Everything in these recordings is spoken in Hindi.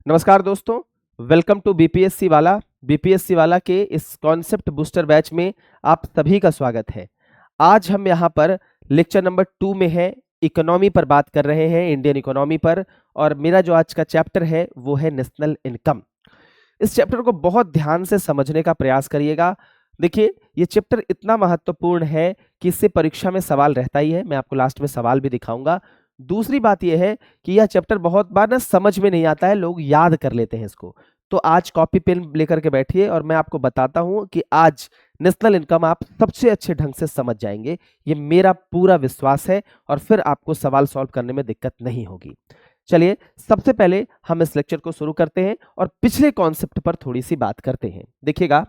नमस्कार दोस्तों, वेलकम टू बीपीएससी वाला के इस कॉन्सेप्ट बूस्टर बैच में आप सभी का स्वागत है। आज हम यहाँ पर लेक्चर नंबर 2 में है, इकोनॉमी पर बात कर रहे हैं, इंडियन इकोनॉमी पर। और मेरा जो आज का चैप्टर है वो है नेशनल इनकम। इस चैप्टर को बहुत ध्यान से समझने का प्रयास करिएगा। देखिए, ये चैप्टर इतना महत्वपूर्ण है कि इससे परीक्षा में सवाल रहता ही है। मैं आपको लास्ट में सवाल भी दिखाऊंगा। दूसरी बात यह है कि यह चैप्टर बहुत बार ना समझ में नहीं आता है, लोग याद कर लेते हैं इसको। तो आज कॉपी पेन लेकर के बैठिए और मैं आपको बताता हूं कि आज नेशनल इनकम आप सबसे अच्छे ढंग से समझ जाएंगे, ये मेरा पूरा विश्वास है। और फिर आपको सवाल सॉल्व करने में दिक्कत नहीं होगी। चलिए, सबसे पहले हम इस लेक्चर को शुरू करते हैं और पिछले कॉन्सेप्ट पर थोड़ी सी बात करते हैं। देखिएगा,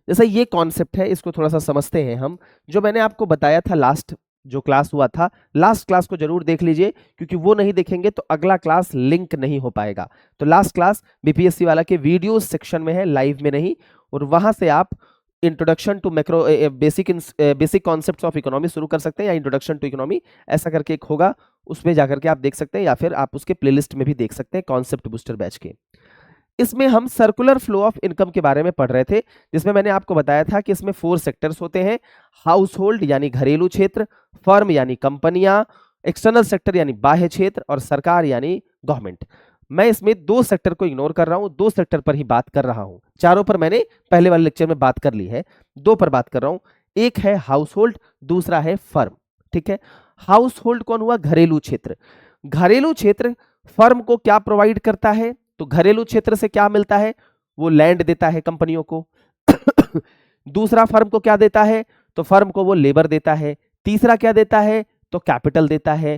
जैसा ये कॉन्सेप्ट है, इसको थोड़ा सा समझते हैं हम। जो मैंने आपको बताया था, लास्ट जो क्लास हुआ था, लास्ट क्लास को जरूर देख लीजिए, क्योंकि वो नहीं देखेंगे तो अगला क्लास लिंक नहीं हो पाएगा। तो लास्ट क्लास बीपीएससी वाला के वीडियो सेक्शन में है, लाइव में नहीं। और वहां से आप introduction to macro basic concepts of economy शुरू कर सकते हैं, या इंट्रोडक्शन टू इकोनॉमी ऐसा करके एक होगा, उसमें जाकर के आप देख सकते हैं, या फिर आप उसके प्लेलिस्ट में भी देख सकते हैं कॉन्सेप्ट बूस्टर बैच के। इसमें हम सर्कुलर फ्लो ऑफ इनकम के बारे में पढ़ रहे थे, जिसमें मैंने आपको बताया था कि इसमें 4 सेक्टर्स होते हैं। हाउस होल्ड यानी घरेलू क्षेत्र, फर्म यानी कंपनियां, एक्सटर्नल सेक्टर यानी बाह्य क्षेत्र, और सरकार यानी गवर्नमेंट। मैं इसमें 2 सेक्टर को इग्नोर कर रहा हूं, 2 सेक्टर पर ही बात कर रहा हूं। चारों पर मैंने पहले वाले लेक्चर में बात कर ली है, 2 पर बात कर रहा हूं। एक है हाउस होल्ड, दूसरा है फर्म। ठीक है, हाउस होल्ड कौन हुआ? घरेलू क्षेत्र। घरेलू क्षेत्र फर्म को क्या प्रोवाइड करता है? तो घरेलू क्षेत्र से क्या मिलता है? वो लैंड देता है कंपनियों को। दूसरा, फर्म को क्या देता है? तो फर्म को वो लेबर देता है। तीसरा क्या देता है? तो कैपिटल देता है।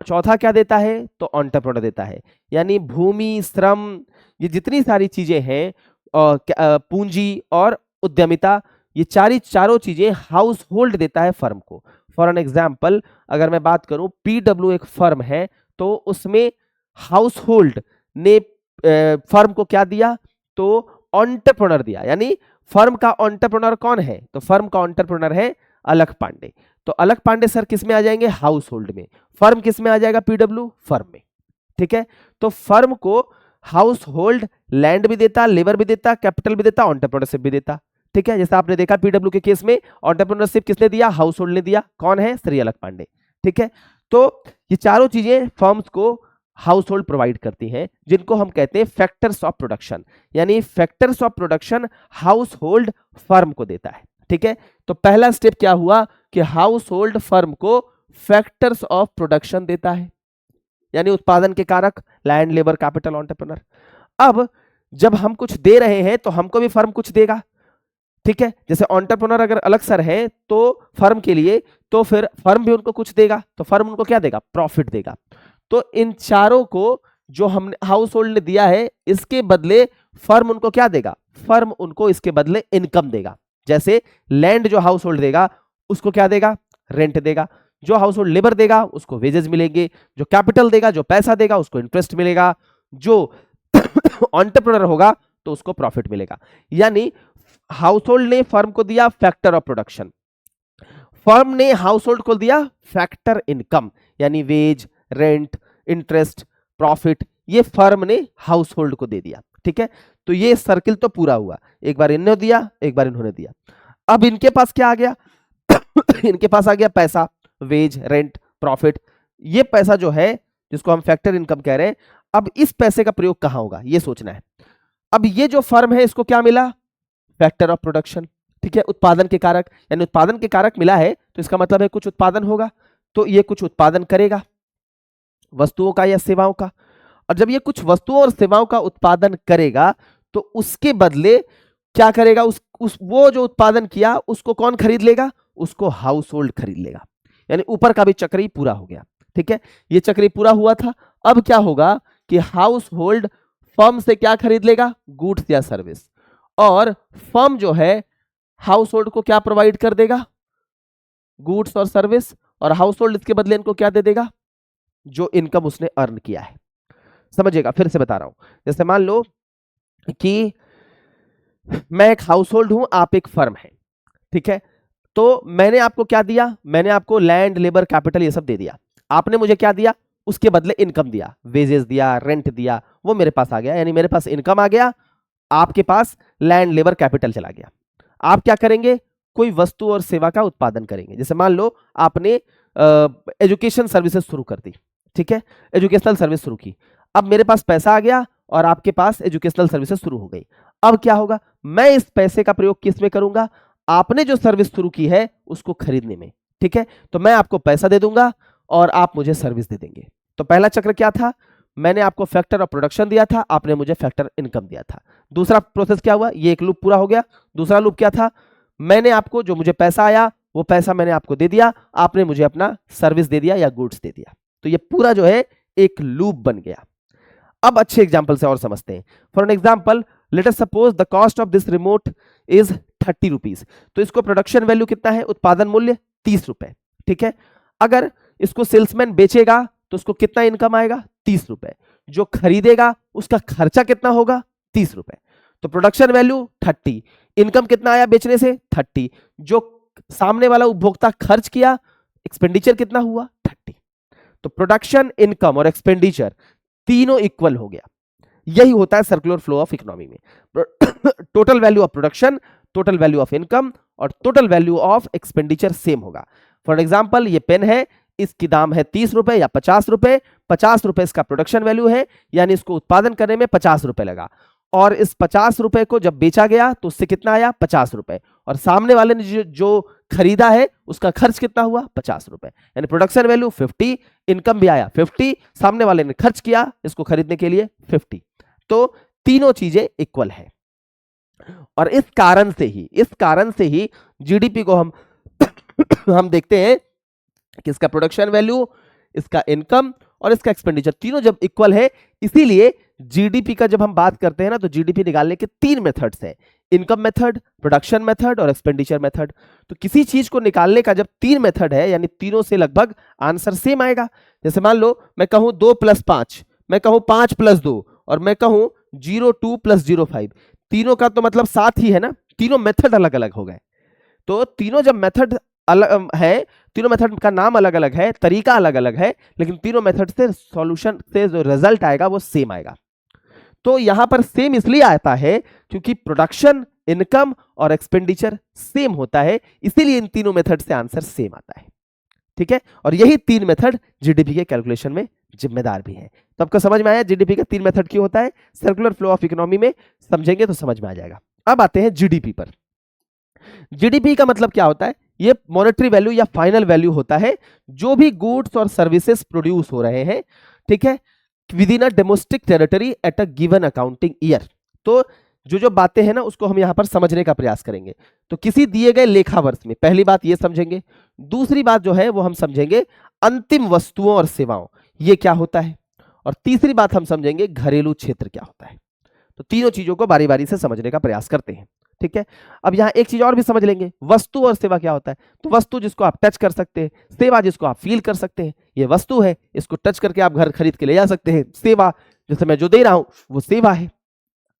चौथा क्या देता है? तो एंटरप्रेन्योर देता है। यानी भूमि, श्रम, ये जितनी सारी चीजें हैं, पूंजी और उद्यमिता, ये चारों चीजें हाउस होल्ड देता है फर्म को। फॉर एन एग्जाम्पल, अगर मैं बात करूं, पीडब्ल्यू एक फर्म है, तो उसमें हाउस होल्ड ने फर्म को क्या दिया? तो एंटरप्रेन्योर दिया। यानी फर्म का एंटरप्रेन्योर कौन है? तो फर्म का एंटरप्रेन्योर है अलख पांडे। तो अलख पांडे सर किस में आ जाएंगे? हाउस होल्ड में। फर्म किस में आ जाएगा? पीडब्ल्यू फर्म में। ठीक है, तो फर्म को हाउस होल्ड लैंड भी देता, लेबर भी देता, कैपिटल भी देता, एंटरप्रेन्योरशिप भी देता। ठीक है, जैसा आपने देखा पीडब्ल्यू के केस में एंटरप्रेन्योरशिप किसने दिया? हाउस होल्ड ने दिया। कौन है? श्री अलख पांडे। ठीक है, तो ये चारों चीजें फर्म्स को हाउस होल्ड प्रोवाइड करती हैं, जिनको हम कहते हैं फैक्टर्स ऑफ प्रोडक्शन। यानी factors of production house hold firm को देता है। ठीक है, तो पहला स्टेप क्या हुआ कि हाउस होल्ड फर्म को फैक्टर्स ऑफ प्रोडक्शन देता है, यानी उत्पादन के कारक, लैंड, लेबर, कैपिटल, एंटरप्रेन्योर। अब जब हम कुछ दे रहे हैं तो हमको भी फर्म कुछ देगा। ठीक है, जैसे एंटरप्रेन्योर अगर अलग सर है तो फर्म के लिए, तो फिर फर्म भी उनको कुछ देगा। तो फर्म उनको क्या देगा? प्रॉफिट देगा। तो इन चारों को जो हमने हाउस होल्ड ने दिया है, इसके बदले फर्म उनको क्या देगा? फर्म उनको इसके बदले इनकम देगा। जैसे लैंड जो हाउस होल्ड देगा, उसको क्या देगा? रेंट देगा। जो हाउस होल्ड लेबर देगा, उसको वेजेस मिलेंगे। जो कैपिटल देगा, जो पैसा देगा, उसको इंटरेस्ट मिलेगा। जो एंटरप्रेन्योर होगा तो उसको प्रॉफिट मिलेगा। यानी हाउस होल्ड ने फर्म को दिया फैक्टर ऑफ प्रोडक्शन, फर्म ने हाउस होल्ड को दिया फैक्टर इनकम, यानी वेज, रेंट, इंटरेस्ट, प्रॉफिट, ये फर्म ने हाउस होल्ड को दे दिया। ठीक है, तो ये सर्किल तो पूरा हुआ। एक बार इन्होंने दिया, एक बार इन्होंने दिया। अब इनके पास क्या आ गया? इनके पास आ गया पैसा, वेज, रेंट, प्रॉफिट। ये पैसा जो है, जिसको हम फैक्टर इनकम कह रहे हैं, अब इस पैसे का प्रयोग कहां होगा, ये सोचना है। अब ये जो फर्म है, इसको क्या मिला? Factor of production. ठीक है, उत्पादन के कारक, यानी उत्पादन के कारक मिला है, तो इसका मतलब है कुछ उत्पादन होगा। तो ये कुछ उत्पादन करेगा, वस्तुओं का या सेवाओं का। और जब ये कुछ वस्तुओं और सेवाओं का उत्पादन करेगा, तो उसके बदले क्या करेगा? वो जो उत्पादन किया, उसको कौन खरीद लेगा? उसको हाउस होल्ड खरीद लेगा। यानी ऊपर का भी चक्र ही पूरा हो गया। ठीक है, ये चक्र ही पूरा हुआ था। अब क्या होगा कि हाउस होल्ड फर्म से क्या खरीद लेगा? गुड्स या सर्विस। और फर्म जो है हाउस होल्ड को क्या प्रोवाइड कर देगा? गुड्स और सर्विस। और हाउस होल्ड इसके बदले इनको क्या दे देगा? जो इनकम उसने अर्न किया है। समझिएगा, फिर से बता रहा हूं। जैसे मान लो कि मैं एक हाउस होल्ड हूं, आप एक फर्म है। ठीक है, तो मैंने आपको क्या दिया? मैंने आपको लैंड, लेबर, कैपिटल ये सब दे दिया। आपने मुझे क्या दिया? उसके बदले इनकम दिया, वेजेस दिया, रेंट दिया, वो मेरे पास आ गया, यानी मेरे पास इनकम आ गया, आपके पास लैंड लेबर कैपिटल चला गया। आप क्या करेंगे, कोई वस्तु और सेवा का उत्पादन करेंगे। जैसे मान लो आपने एजुकेशन सर्विसेज शुरू कर दी, ठीक है, एजुकेशनल सर्विस शुरू की, अब मेरे पास पैसा आ गया और आपके पास एजुकेशनल सर्विसेज शुरू हो गई। अब क्या होगा, मैं इस पैसे का प्रयोग किस में करूंगा, आपने जो सर्विस शुरू की है उसको खरीदने में, ठीक है। तो मैं आपको पैसा दे दूंगा और आप मुझे सर्विस दे देंगे। तो पहला चक्र क्या था, मैंने आपको फैक्टर ऑफ प्रोडक्शन दिया था, आपने मुझे फैक्टर इनकम दिया था। दूसरा प्रोसेस क्या हुआ, ये एक लूप पूरा हो गया। दूसरा लूप क्या था, मैंने आपको जो मुझे पैसा आया वो पैसा मैंने आपको दे दिया, आपने मुझे अपना सर्विस दे दिया या गुड्स दे दिया। तो ये पूरा जो है एक लूप बन गया। अब अच्छे एग्जांपल से और समझते हैं। For an example, let us suppose the cost of this remote is 30 rupees. तो इसको प्रोडक्शन वैल्यू कितना है, उत्पादन मूल्य 30 रुपए, ठीक है। अगर इसको सेल्समैन बेचेगा तो उसको कितना इनकम आएगा, 30 रुपए। जो खरीदेगा उसका खर्चा कितना होगा, 30 रुपए। तो प्रोडक्शन वैल्यू 30, इनकम कितना आया बेचने से, 30। जो सामने वाला उपभोक्ता खर्च किया, एक्सपेंडिचर कितना हुआ, 30। तो प्रोडक्शन, इनकम और एक्सपेंडिचर तीनों इक्वल हो गया। यही होता है सर्कुलर फ्लो ऑफ इकोनॉमी में। Total value of production, total value of income और total value of expenditure same होगा। फॉर एग्जांपल, ये पेन है, इसकी दाम है 30 रुपए या 50 रुपए। 50 रुपए इसका प्रोडक्शन वैल्यू है, यानी इसको उत्पादन करने में 50 रुपए लगा, और इस 50 रुपए को जब बेचा गया तो उससे कितना आया, 50 रुपए। और सामने वाले ने जो खरीदा है उसका खर्च कितना हुआ, 50 रुपए। यानी प्रोडक्शन वैल्यू 50, इनकम भी आया 50, सामने वाले ने खर्च किया इसको खरीदने के लिए 50। तो तीनों चीजें इक्वल है। और इस कारण से ही जीडीपी को हम हम देखते हैं कि इसका प्रोडक्शन वैल्यू, इसका इनकम और इसका एक्सपेंडिचर तीनों जब इक्वल है, इसीलिए जीडीपी का जब हम बात करते हैं ना, तो जीडीपी निकालने के 3 मेथड्स हैं, इनकम मेथड, प्रोडक्शन मेथड और एक्सपेंडिचर मेथड। तो किसी चीज को निकालने का जब 3 मेथड है, यानी तीनों से लगभग आंसर सेम आएगा। जैसे मान लो मैं कहूं 2 + 5, मैं कहूं 5 + 2 और मैं कहूं 02 + 05, तीनों का तो मतलब 7 ही है ना, तीनों मेथड अलग अलग हो गए। तो तीनों जब मेथड अलग है, तीनों मेथड का नाम अलग अलग है, तरीका अलग अलग है, लेकिन तीनों मेथड से सॉल्यूशन से जो रिजल्ट आएगा वो सेम आएगा। तो यहां पर सेम इसलिए आता है क्योंकि प्रोडक्शन, इनकम और एक्सपेंडिचर सेम होता है, इसीलिए इन तीनों मेथड से आंसर सेम आता है, ठीक है। और यही 3 मेथड जीडीपी के कैलकुलेशन में जिम्मेदार भी है। तो आपको समझ में आया जीडीपी का 3 मेथड क्यों होता है, सर्कुलर फ्लो ऑफ इकोनॉमी में समझेंगे तो समझ में आ जाएगा। अब आते हैं जीडीपी पर। जीडीपी का मतलब क्या होता है, ये मॉनेटरी वैल्यू या फाइनल वैल्यू होता है जो भी गुड्स और सर्विसेज प्रोड्यूस हो रहे हैं, ठीक है, with in a domestic territory at a given accounting year. तो जो बातें हैं ना उसको हम यहां पर समझने का प्रयास करेंगे। तो किसी दिए गए लेखा वर्ष में, पहली बात ये समझेंगे। दूसरी बात जो है वो हम समझेंगे अंतिम वस्तुओं और सेवाओं, ये क्या होता है। और तीसरी बात हम समझेंगे घरेलू क्षेत्र क्या होता है। तो तीनों चीजों को बारी बारी से समझने का प्रयास करते हैं, ठीक है। अब यहां एक चीज और भी समझ लेंगे, वस्तु और सेवा क्या होता है। तो वस्तु जिसको आप टच कर सकते हैं, सेवा जिसको आप फील कर सकते हैं। ये वस्तु है, इसको टच करके आप घर खरीद के ले जा सकते हैं। सेवा, जैसे मैं जो दे रहा हूं वो सेवा है।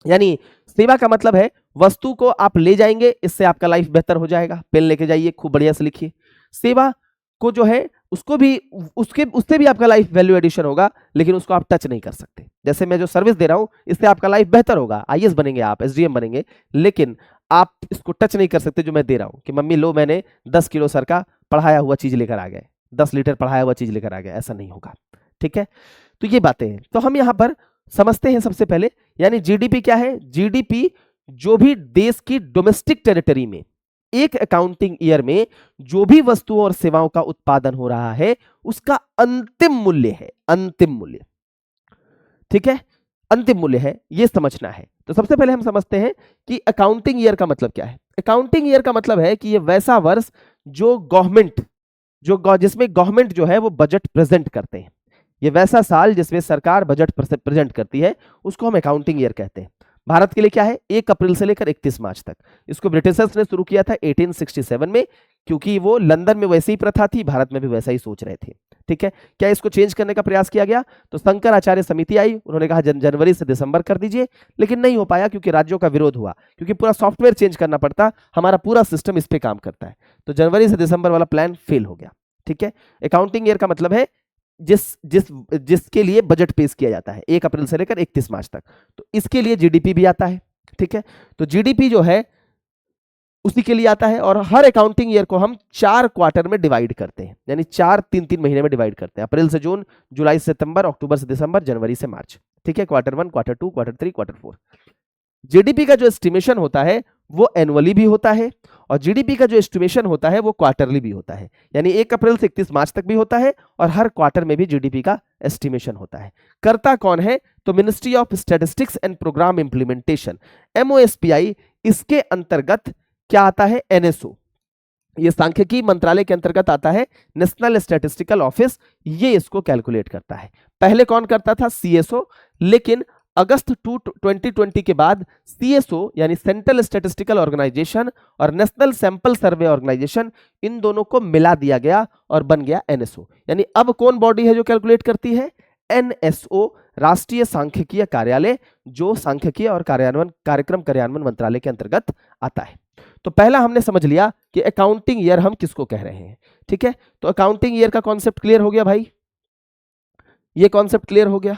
यानी सेवा का मतलब है वस्तु को आप ले जाएंगे, इससे आपका लाइफ बेहतर हो जाएगा, पेन लेके जाइए, खूब बढ़िया से लिखिए। सेवा को जो है उसको भी, उससे भी आपका लाइफ वैल्यू एडिशन होगा, लेकिन उसको आप टच नहीं कर सकते। जैसे मैं जो सर्विस दे रहा हूं इससे आपका लाइफ बेहतर होगा, आईएएस बनेंगे आप, एसडीएम बनेंगे, लेकिन आप इसको टच नहीं कर सकते जो मैं दे रहा हूं कि मम्मी लो मैंने 10 किलो सर का पढ़ाया हुआ चीज लेकर आ गए, 10 लीटर पढ़ाया हुआ चीज लेकर आ गए, ऐसा नहीं होगा, ठीक है। तो ये बातें हैं, तो हम यहां पर समझते हैं सबसे पहले, यानी जीडीपी क्या है। जीडीपी जो भी देश की डोमेस्टिक टेरिटरी में एक अकाउंटिंग ईयर में जो भी वस्तुओं और सेवाओं का उत्पादन हो रहा है उसका अंतिम मूल्य है, अंतिम मूल्य, ठीक है, अंतिम मूल्य है, यह समझना है। तो सबसे पहले हम समझते हैं कि अकाउंटिंग ईयर का मतलब क्या है। अकाउंटिंग ईयर का मतलब है कि यह वैसा वर्ष जो गवर्नमेंट, जिसमें गवर्नमेंट जो है वो बजट प्रेजेंट करते हैं, ये वैसा साल जिसमें सरकार बजट प्रेजेंट करती है, उसको हम अकाउंटिंग ईयर कहते हैं। भारत के लिए क्या है, 1 अप्रैल से लेकर 31 मार्च तक। इसको ब्रिटिशर्स ने शुरू किया था 1867 में, क्योंकि वो लंदन में वैसी ही प्रथा थी, भारत में भी वैसा ही सोच रहे थे, ठीक है। क्या इसको चेंज करने का प्रयास किया गया, तो शंकराचार्य समिति आई, उन्होंने कहा जनवरी से दिसंबर कर दीजिए, लेकिन नहीं हो पाया क्योंकि राज्यों का विरोध हुआ, क्योंकि पूरा सॉफ्टवेयर चेंज करना पड़ता, हमारा पूरा सिस्टम इस पे काम करता है, तो जनवरी से दिसंबर वाला प्लान फेल हो गया, ठीक है। अकाउंटिंग ईयर का मतलब है जिस जिस जिसके लिए बजट पेश किया जाता है 1 अप्रैल से लेकर 31 मार्च तक, तो इसके लिए जीडीपी भी आता है। ठीक है, तो जीडीपी जो है उसी के लिए आता है। और हर अकाउंटिंग ईयर को हम 4 क्वार्टर में डिवाइड करते हैं, यानी 4 3 महीने में डिवाइड करते हैं। अप्रैल से जून, जुलाई से सितंबर, अक्टूबर से दिसंबर, जनवरी से मार्च। ठीक है, quarter 1, quarter 2, quarter 3, quarter 4। GDP का जो एस्टिमेशन होता है वो एनुअली भी होता है, और जीडीपी का जो एस्टिमेशन होता है वो क्वार्टरली भी होता है, यानी 1 अप्रैल से 31 मार्च तक भी होता है, और हर क्वार्टर में भी जीडीपी का एस्टिमेशन होता है। करता कौन है? तो ministry of statistics and programme implementation, MOSPI। इसके अंतर्गत क्या आता है? NSO, ये सांख्यिकी मंत्रालय के अंतर्गत आता है। नेशनल स्टैटिस्टिकल ऑफिस ये इसको कैलकुलेट करता है। पहले कौन करता था? CSO, लेकिन अगस्त 2020 के बाद CSO यानी सेंट्रल स्टैटिस्टिकल ऑर्गेनाइजेशन और नेशनल सैंपल सर्वे ऑर्गेनाइजेशन, इन दोनों को मिला दिया गया और बन गया NSO। यानी अब कौन बॉडी है जो कैलकुलेट करती है? NSO, राष्ट्रीय सांख्यिकीय कार्यालय, जो सांख्यिकीय और कार्यक्रम कार्यान्वयन मंत्रालय के अंतर्गत आता है। तो पहला हमने समझ लिया कि अकाउंटिंग ईयर हम किसको कह रहे हैं। ठीक है, तो अकाउंटिंग ईयर का कॉन्सेप्ट क्लियर हो गया भाई, ये कॉन्सेप्ट क्लियर हो गया।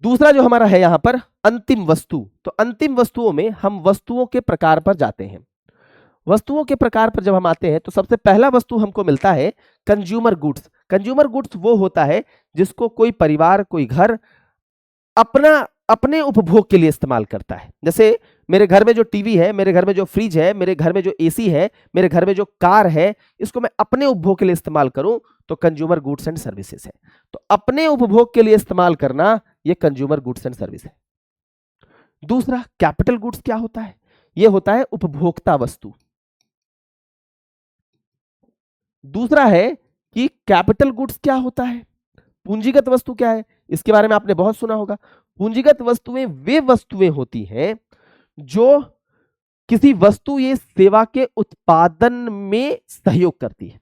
दूसरा जो हमारा है यहां पर अंतिम वस्तु, तो अंतिम वस्तुओं में हम वस्तुओं के प्रकार पर जाते हैं। वस्तुओं के प्रकार पर जब हम आते हैं तो सबसे पहला वस्तु हमको मिलता है कंज्यूमर गुड्स। कंज्यूमर गुड्स वो होता है जिसको कोई परिवार, कोई घर अपने उपभोग के लिए इस्तेमाल करता है। जैसे मेरे घर में जो टीवी है, मेरे घर में जो फ्रिज है, मेरे घर में जो एसी है, मेरे घर में जो कार है, इसको मैं अपने उपभोग के लिए इस्तेमाल करूं तो कंज्यूमर गुड्स एंड सर्विसेज है। तो अपने उपभोग के लिए इस्तेमाल करना ये कंज्यूमर गुड्स एंड सर्विस है। दूसरा कैपिटल गुड्स क्या होता है? ये होता है उपभोक्ता वस्तु। दूसरा है कि कैपिटल गुड्स क्या होता है? पूंजीगत वस्तु क्या है? इसके बारे में आपने बहुत सुना होगा। पूंजीगत वस्तुएं वे वस्तुएं होती हैं जो किसी वस्तु या सेवा के उत्पादन में सहयोग करती है।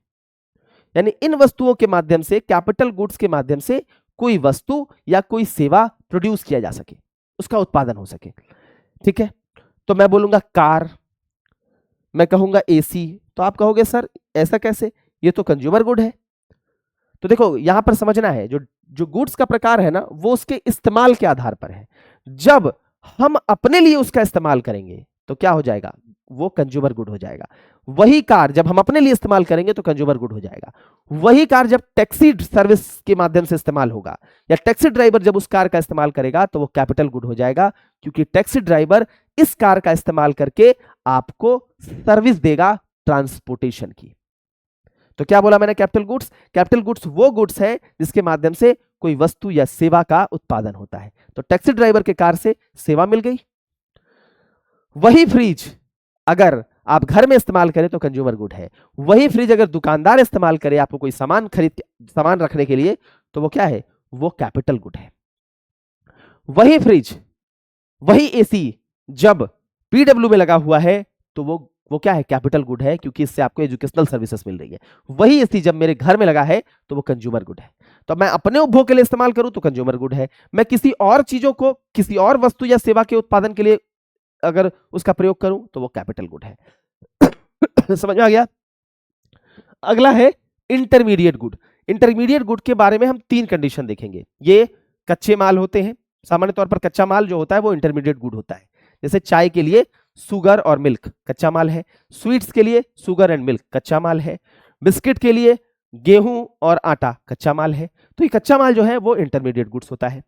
यानी इन वस्तुओं के माध्यम से, कैपिटल गुड्स के माध्यम से कोई वस्तु या कोई सेवा प्रोड्यूस किया जा सके, उसका उत्पादन हो सके। ठीक है, तो मैं बोलूंगा कार, मैं कहूंगा एसी, तो आप कहोगे सर ऐसा कैसे, ये तो कंज्यूमर गुड है। तो देखो यहां पर समझना है, जो गुड्स का प्रकार है ना, वो उसके इस्तेमाल के आधार पर है। जब हम अपने लिए उसका इस्तेमाल करेंगे तो क्या हो जाएगा? वो कंज्यूमर गुड हो जाएगा। वही कार जब हम अपने लिए इस्तेमाल करेंगे तो कंज्यूमर गुड हो जाएगा। वही कार जब टैक्सी सर्विस के माध्यम से इस्तेमाल होगा, या टैक्सी ड्राइवर जब उस कार का इस्तेमाल करेगा, तो वो कैपिटल गुड हो जाएगा, क्योंकि टैक्सी ड्राइवर इस कार का इस्तेमाल करके आपको सर्विस देगा ट्रांसपोर्टेशन की। तो क्या बोला मैंने? Capital goods. कैपिटल गुड्स वो गुड्स है जिसके माध्यम से कोई वस्तु या सेवा का उत्पादन होता है। तो टैक्सी ड्राइवर के कार से सेवा मिल गई। वही फ्रिज अगर आप घर में इस्तेमाल करें तो कंज्यूमर गुड है। वही फ्रिज अगर दुकानदार इस्तेमाल करे आपको कोई सामान रखने के लिए, तो वो क्या है? वो कैपिटल गुड है। वही फ्रिज, वही एसी जब पीडब्ल्यू में लगा हुआ है तो वो क्या है? कैपिटल गुड है, क्योंकि इससे आपको एजुकेशनल सर्विसेज मिल रही है। वही एसी जब मेरे घर में लगा है तो वो कंज्यूमर गुड है। तो मैं अपने उपभोग के लिए इस्तेमाल करूं तो कंज्यूमर गुड है। मैं किसी और चीजों को, किसी और वस्तु या सेवा के उत्पादन के लिए अगर उसका प्रयोग करूं तो वो कैपिटल गुड है। समझ में आ गया? अगला है इंटरमीडिएट गुड। इंटरमीडिएट गुड के बारे में हम 3 कंडीशन देखेंगे। ये कच्चे माल होते हैं। सामान्य तौर पर कच्चा माल जो होता है वो इंटरमीडिएट गुड होता है। जैसे चाय के लिए सुगर और मिल्क कच्चा माल है, स्वीट्स के लिए सुगर एंड मिल्क कच्चा माल है, बिस्किट के लिए गेहूं और आटा कच्चा माल है। तो ये कच्चा माल जो है वो इंटरमीडिएट गुड्स होता है।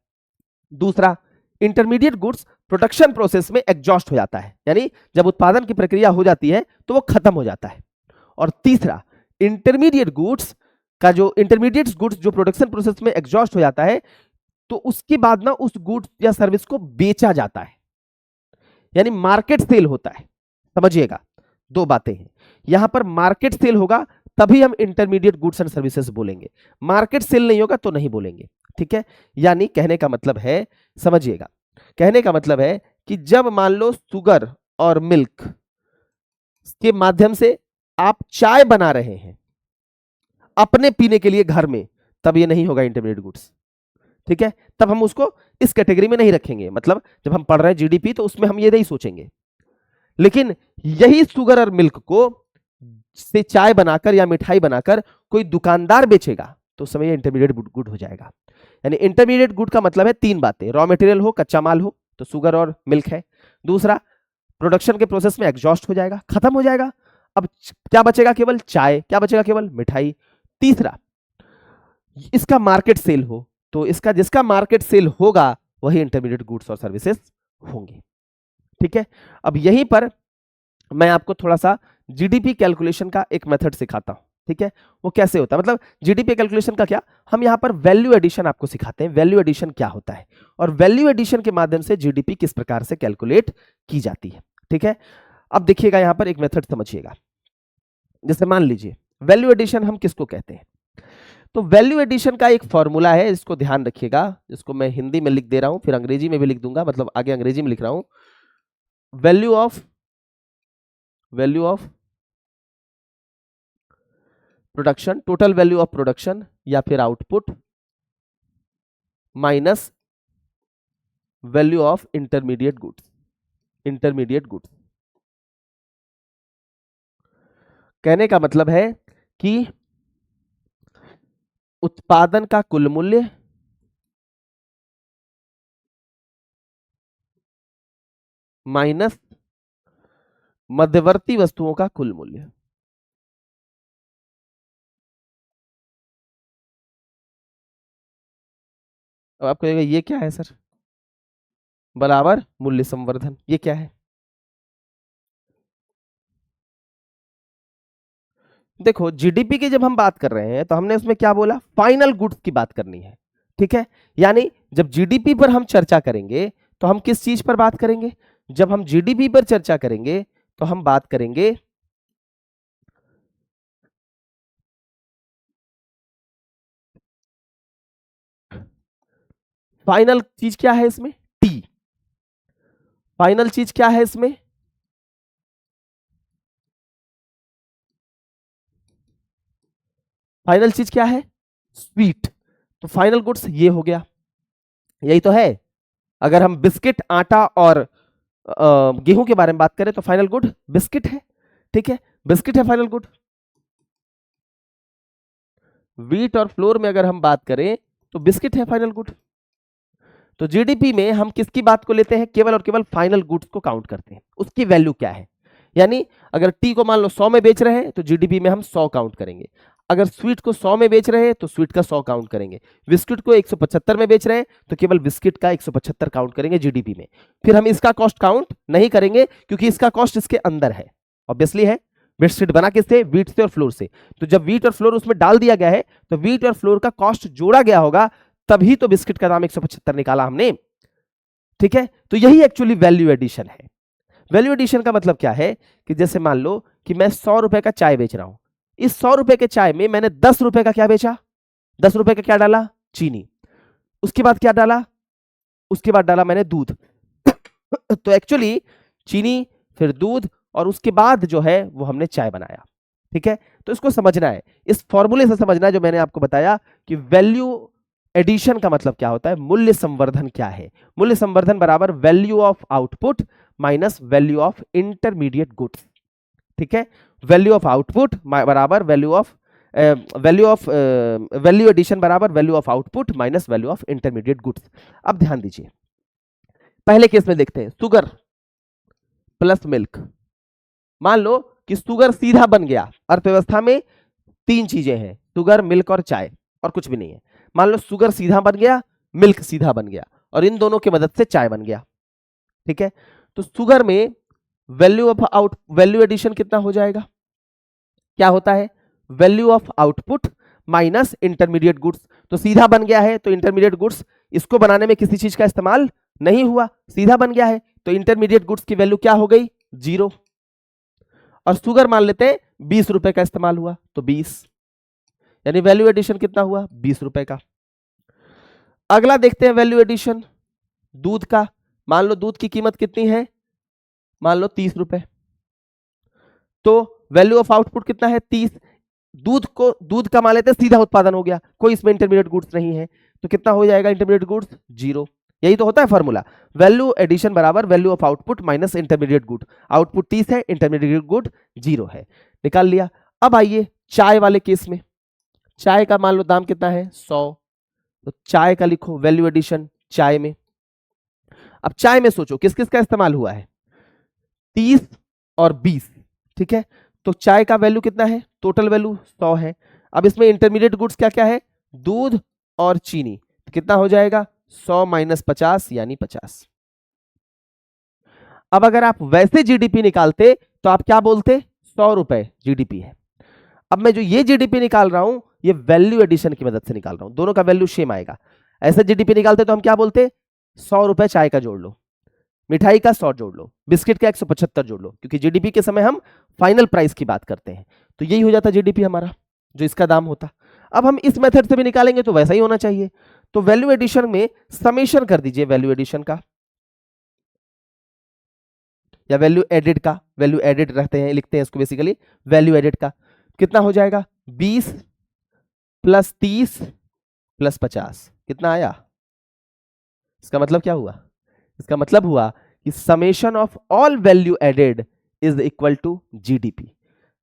दूसरा, इंटरमीडिएट गुड्स प्रोडक्शन प्रोसेस में एग्जॉस्ट हो जाता है, यानी जब उत्पादन की प्रक्रिया हो जाती है तो वो खत्म हो जाता है। और तीसरा, इंटरमीडिएट गुड्स जो प्रोडक्शन प्रोसेस में एग्जॉस्ट हो जाता है तो उसके बाद ना उस गुड्स या सर्विस को बेचा जाता है, यानी मार्केट सेल होता है। समझिएगा, 2 बातें हैं यहां पर। मार्केट सेल होगा तभी हम इंटरमीडिएट गुड्स एंड सर्विसेज बोलेंगे, मार्केट सेल नहीं होगा तो नहीं बोलेंगे। ठीक है, यानी कहने का मतलब है, समझिएगा, कहने का मतलब है कि जब मान लो शुगर और मिल्क के माध्यम से आप चाय बना रहे हैं अपने पीने के लिए घर में, तब ये नहीं होगा इंटरमीडिएट गुड्स। ठीक है, तब हम उसको इस कैटेगरी में नहीं रखेंगे। मतलब जब हम पढ़ रहे हैं जीडीपी तो उसमें हम ये नहीं सोचेंगे। लेकिन यही शुगर और मिल्क को से चाय बनाकर या मिठाई बनाकर कोई दुकानदार बेचेगा तो उस समय ये इंटरमीडिएट गुड हो जाएगा। यानी इंटरमीडिएट गुड का मतलब है तीन बातें, रॉ मटेरियल हो, कच्चा माल हो, तो शुगर और मिल्क है। दूसरा, प्रोडक्शन के प्रोसेस में एग्जॉस्ट हो जाएगा, खत्म हो जाएगा, अब क्या बचेगा, केवल चाय, क्या बचेगा, केवल मिठाई। तीसरा, इसका मार्केट सेल हो, तो इसका जिसका मार्केट सेल होगा वही इंटरमीडिएट गुड्स और सर्विसेज होंगे। ठीक है, अब यहीं पर मैं आपको थोड़ा सा जीडीपी कैलकुलेशन का एक मेथड सिखाता हूं। ठीक है, वो कैसे होता है, मतलब जीडीपी कैलकुलेशन का क्या, हम यहां पर वैल्यू एडिशन आपको सिखाते हैं, वैल्यू एडिशन क्या होता है और वैल्यू एडिशन के माध्यम से जीडीपी किस प्रकार से कैलकुलेट की जाती है। ठीक है, अब देखिएगा यहां पर एक मेथड समझिएगा। जैसे मान लीजिए वैल्यू एडिशन हम किसको कहते हैं, तो वैल्यू एडिशन का एक फॉर्मूला है, इसको ध्यान रखिएगा, जिसको मैं हिंदी में लिख दे रहा हूं, फिर अंग्रेजी में भी लिख दूंगा, मतलब आगे अंग्रेजी में लिख रहा हूं। Value of production, total value of production या फिर output minus value of intermediate goods. कहने का मतलब है कि उत्पादन का कुल मूल्य माइनस मध्यवर्ती वस्तुओं का कुल मूल्य। अब आपको कहेगा ये क्या है सर, बराबर मूल्य संवर्धन, ये क्या है। देखो जीडीपी की जब हम बात कर रहे हैं तो हमने उसमें क्या बोला, फाइनल गुड्स की बात करनी है। ठीक है, यानी जब जीडीपी पर हम चर्चा करेंगे तो हम किस चीज पर बात करेंगे, जब हम जीडीपी पर चर्चा करेंगे तो हम बात करेंगे फाइनल चीज क्या है इसमें, टी। फाइनल चीज क्या है इसमें, फाइनल चीज क्या है, स्वीट। तो फाइनल गुड्स ये हो गया, यही तो है। अगर हम बिस्किट, आटा और गेहूं के बारे में बात करें तो फाइनल गुड बिस्किट है। ठीक है, बिस्किट है फाइनल गुड। व्हीट और फ्लोर में अगर हम बात करें तो बिस्किट है फाइनल गुड। तो जीडीपी में हम किसकी बात को लेते हैं, केवल और केवल फाइनल गुड्स को काउंट करते हैं, उसकी वैल्यू क्या है। यानी अगर टी को मान लो 100 में बेच रहे हैं तो जीडीपी में हम 100 काउंट करेंगे, अगर स्वीट को 100 में बेच रहे हैं तो स्वीट का 100 काउंट करेंगे, बिस्किट को 175 में बेच रहे हैं तो केवल बिस्किट का 175 काउंट करेंगे जीडीपी में। फिर हम इसका कॉस्ट काउंट नहीं करेंगे क्योंकि इसका कॉस्ट इसके अंदर है, ऑब्वियसली है। बिस्किट बना किससे, व्हीट से और फ्लोर से। तो जब व्हीट और फ्लोर उसमें डाल दिया गया है तो व्हीट और फ्लोर का कॉस्ट जोड़ा गया होगा, तभी तो बिस्किट का दाम 175 निकाला हमने। ठीक है, तो यही एक्चुअली वैल्यू एडिशन है। वैल्यू एडिशन का मतलब क्या है कि जैसे मान लो कि मैं 100 रुपए का चाय बेच रहा हूं, इस 100 रुपए के चाय में मैंने 10 रुपए का क्या बेचा, 10 रुपए का क्या डाला, चीनी। उसके बाद क्या डाला, उसके बाद डाला मैंने दूध। तो एक्चुअली चीनी, फिर दूध, और उसके बाद जो है वो हमने चाय बनाया। ठीक है, तो इसको समझना है, इस फॉर्मूले से समझना है जो मैंने आपको बताया कि वैल्यू एडिशन का मतलब क्या होता है, मूल्य संवर्धन क्या है। मूल्य संवर्धन बराबर value of output minus value of intermediate goods. ठीक है, वैल्यू ऑफ आउटपुट बराबर वैल्यू एडिशन बराबर value of output minus value of intermediate goods. अब ध्यान दीजिए, पहले केस में देखते हैं, शुगर प्लस मिल्क। मान लो कि शुगर सीधा बन गया, अर्थव्यवस्था में तीन चीजें हैं, शुगर, मिल्क और चाय, और कुछ भी नहीं है। मान लो शुगर सीधा बन गया, मिल्क सीधा बन गया, और इन दोनों की मदद से चाय बन गया। ठीक है, तो शुगर में वैल्यू एडिशन कितना हो जाएगा, क्या होता है, value of output minus intermediate goods. तो सीधा बन गया है तो इंटरमीडिएट गुड्स, इसको बनाने में किसी चीज का इस्तेमाल नहीं हुआ, सीधा बन गया है, तो इंटरमीडिएट गुड्स की वैल्यू क्या हो गई, 0। और शुगर मान लेते हैं 20 रुपए का इस्तेमाल हुआ तो 20, यानी वैल्यू एडिशन कितना हुआ, 20 रुपए का। अगला देखते हैं वैल्यू एडिशन दूध का। मान लो दूध की कीमत कितनी है, मान लो 30 रुपए, तो वैल्यू ऑफ आउटपुट कितना है, 30। दूध का मान लेते हैं सीधा उत्पादन हो गया, कोई इसमें इंटरमीडिएट गुड्स नहीं है, तो कितना हो जाएगा इंटरमीडिएट गुड्स, 0। यही तो होता है फॉर्मूला, वैल्यू एडिशन बराबर value of output minus intermediate good. Output 30 है, इंटरमीडिएट गुड 0 है, निकाल लिया। अब आइए चाय वाले केस में, चाय का मान लो दाम कितना है 100, तो चाय का लिखो वैल्यू एडिशन चाय में। अब चाय में सोचो किस किस का इस्तेमाल हुआ है, 30 और 20, ठीक है। तो चाय का वैल्यू कितना है, टोटल वैल्यू 100 है। अब इसमें इंटरमीडिएट गुड्स क्या क्या है, दूध और चीनी, तो कितना हो जाएगा 100 माइनस 50 यानी 50। अब अगर आप वैसे जीडीपी निकालते तो आप क्या बोलते, 100 रुपए जीडीपी है। अब मैं जो ये जीडीपी निकाल रहा हूं ये वैल्यू एडिशन की मदद से निकाल रहा हूं, दोनों का वैल्यू सेम आएगा। ऐसे जीडीपी निकालते तो हम क्या बोलते, 100 रुपए चाय का जोड़ लो, मिठाई का 100 जोड़ लो, बिस्किट का 175 जोड़ लो, क्योंकि जीडीपी के समय हम फाइनल प्राइस की बात करते हैं। तो यही हो जाता जीडीपी हमारा, जो इसका दाम होता। अब हम इस मेथड से भी निकालेंगे तो वैसा ही होना चाहिए। तो वैल्यू एडिशन में समेशन कर दीजिए वैल्यू एडिशन का, या वैल्यू एडेड का, वैल्यू एडेड रहते हैं, लिखते हैं इसको बेसिकली वैल्यू एडेड का। कितना हो जाएगा 20 प्लस 30 प्लस 50, कितना आया। इसका मतलब क्या हुआ, इसका मतलब हुआ कि summation of all value added is equal to GDP.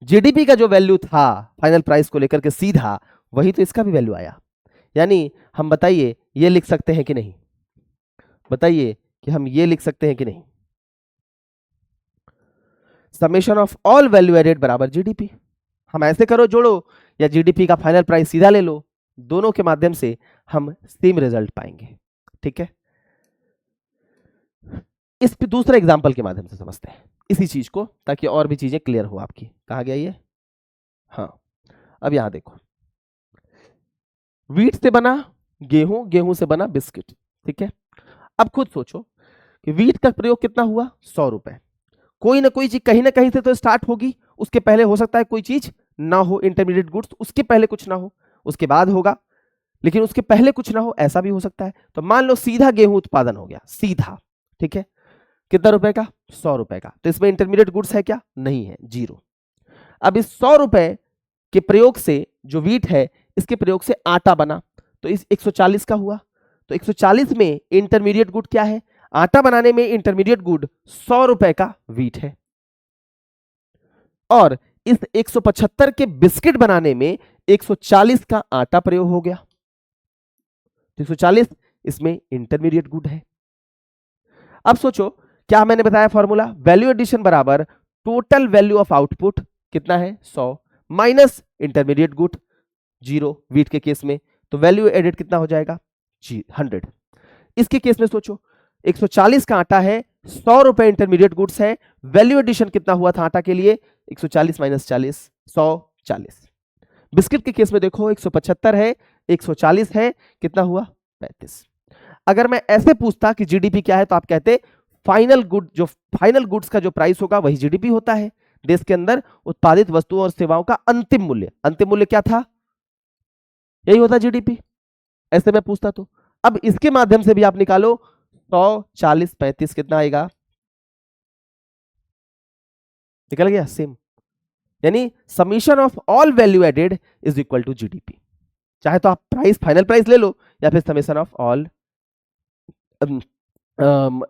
GDP का जो वैल्यू था फाइनल प्राइस को लेकर के सीधा, वही तो इसका भी वैल्यू आया। यानी हम बताइए ये लिख सकते हैं कि नहीं, बताइए कि हम ये लिख सकते हैं कि नहीं, summation of all value added बराबर जीडीपी। हम ऐसे करो जोड़ो, या जीडीपी का फाइनल प्राइस सीधा ले लो, दोनों के माध्यम से हम सेम रिजल्ट पाएंगे, ठीक है। इस दूसरे एग्जांपल के माध्यम से समझते हैं इसी चीज को, ताकि और भी चीजें क्लियर हो आपकी। कहा गया ये, हाँ। अब यहां देखो, वीट से बना गेहूं, गेहूं से बना बिस्किट, ठीक है। अब खुद सोचो कि वीट का प्रयोग कितना हुआ 100 रुपए, कोई ना कोई चीज कहीं ना कहीं से तो स्टार्ट होगी, उसके पहले हो सकता है कोई चीज ना हो, इंटरमीडिएट गुड्स, उसके पहले कुछ ना हो, उसके बाद होगा, लेकिन उसके पहले कुछ ना हो, ऐसा भी हो सकता है। तो मान लो सीधा गेहूं उत्पादन हो गया सीधा, ठीक है, कितना रुपए का 100 रुपए का, तो इसमें इंटरमीडिएट गुड्स है क्या, नहीं है, जीरो। अब इस 100 रुपए के प्रयोग से जो वीट है इसके प्रयोग से आटा बना, तो इस 140 का हुआ। तो 140 में इंटरमीडिएट गुड क्या है, आटा बनाने में इंटरमीडिएट गुड 100 रुपए का वीट है, और इस 175 के बिस्किट बनाने में 140 का आटा प्रयोग हो गया, तो 140 इसमें इंटरमीडिएट गुड है। अब सोचो क्या मैंने बताया फॉर्मूला, वैल्यू एडिशन बराबर टोटल वैल्यू ऑफ आउटपुट कितना है 100 माइनस इंटरमीडिएट गुड 0 वीट के केस में, तो वैल्यू एडेड कितना हो जाएगा 100। इसके केस में सोचो 140 का आटा है, 100 रुपए इंटरमीडिएट गुड्स है, वैल्यू एडिशन कितना हुआ था आटा के लिए 140 माइनस 40 140। बिस्किट के केस में देखो 175 है, 140 है, कितना हुआ 35। अगर मैं ऐसे पूछता कि जीडीपी क्या है, तो आप कहते फाइनल गुड, जो फाइनल गुड्स का जो प्राइस होगा वही जीडीपी होता है। देश के अंदर उत्पादित वस्तुओं और सेवाओं का अंतिम मूल्य, अंतिम मूल्य क्या था, यही होता जीडीपी, ऐसे मैं पूछता तो। अब इसके माध्यम से भी आप निकालो 100 40 35 कितना आएगा, निकल गया सेम। यानी summation of all value added is equal to GDP. चाहे तो आप प्राइस फाइनल प्राइस ले लो, या फिर summation of all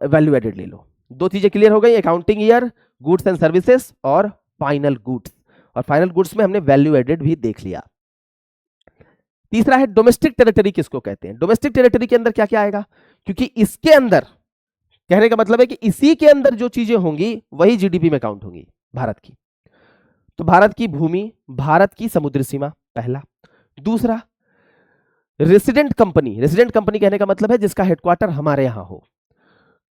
value added ले लो। दो चीजें क्लियर हो गई, accounting year, goods and services और फाइनल गुड्स। और फाइनल गुड्स में हमने वैल्यू एडेड भी देख लिया। तीसरा है डोमेस्टिक टेरिटरी, किसको कहते हैं। डोमेस्टिक टेरिटरी के अंदर क्या क्या आएगा, क्योंकि इसके अंदर कहने का मतलब है कि इसी के अंदर जो चीजें होंगी वही जीडीपी में काउंट होंगी भारत की। तो भारत की भूमि, भारत की समुद्री सीमा पहला। दूसरा रेसिडेंट कंपनी, रेसिडेंट कंपनी कहने का मतलब है जिसका हेडक्वार्टर हमारे यहां हो,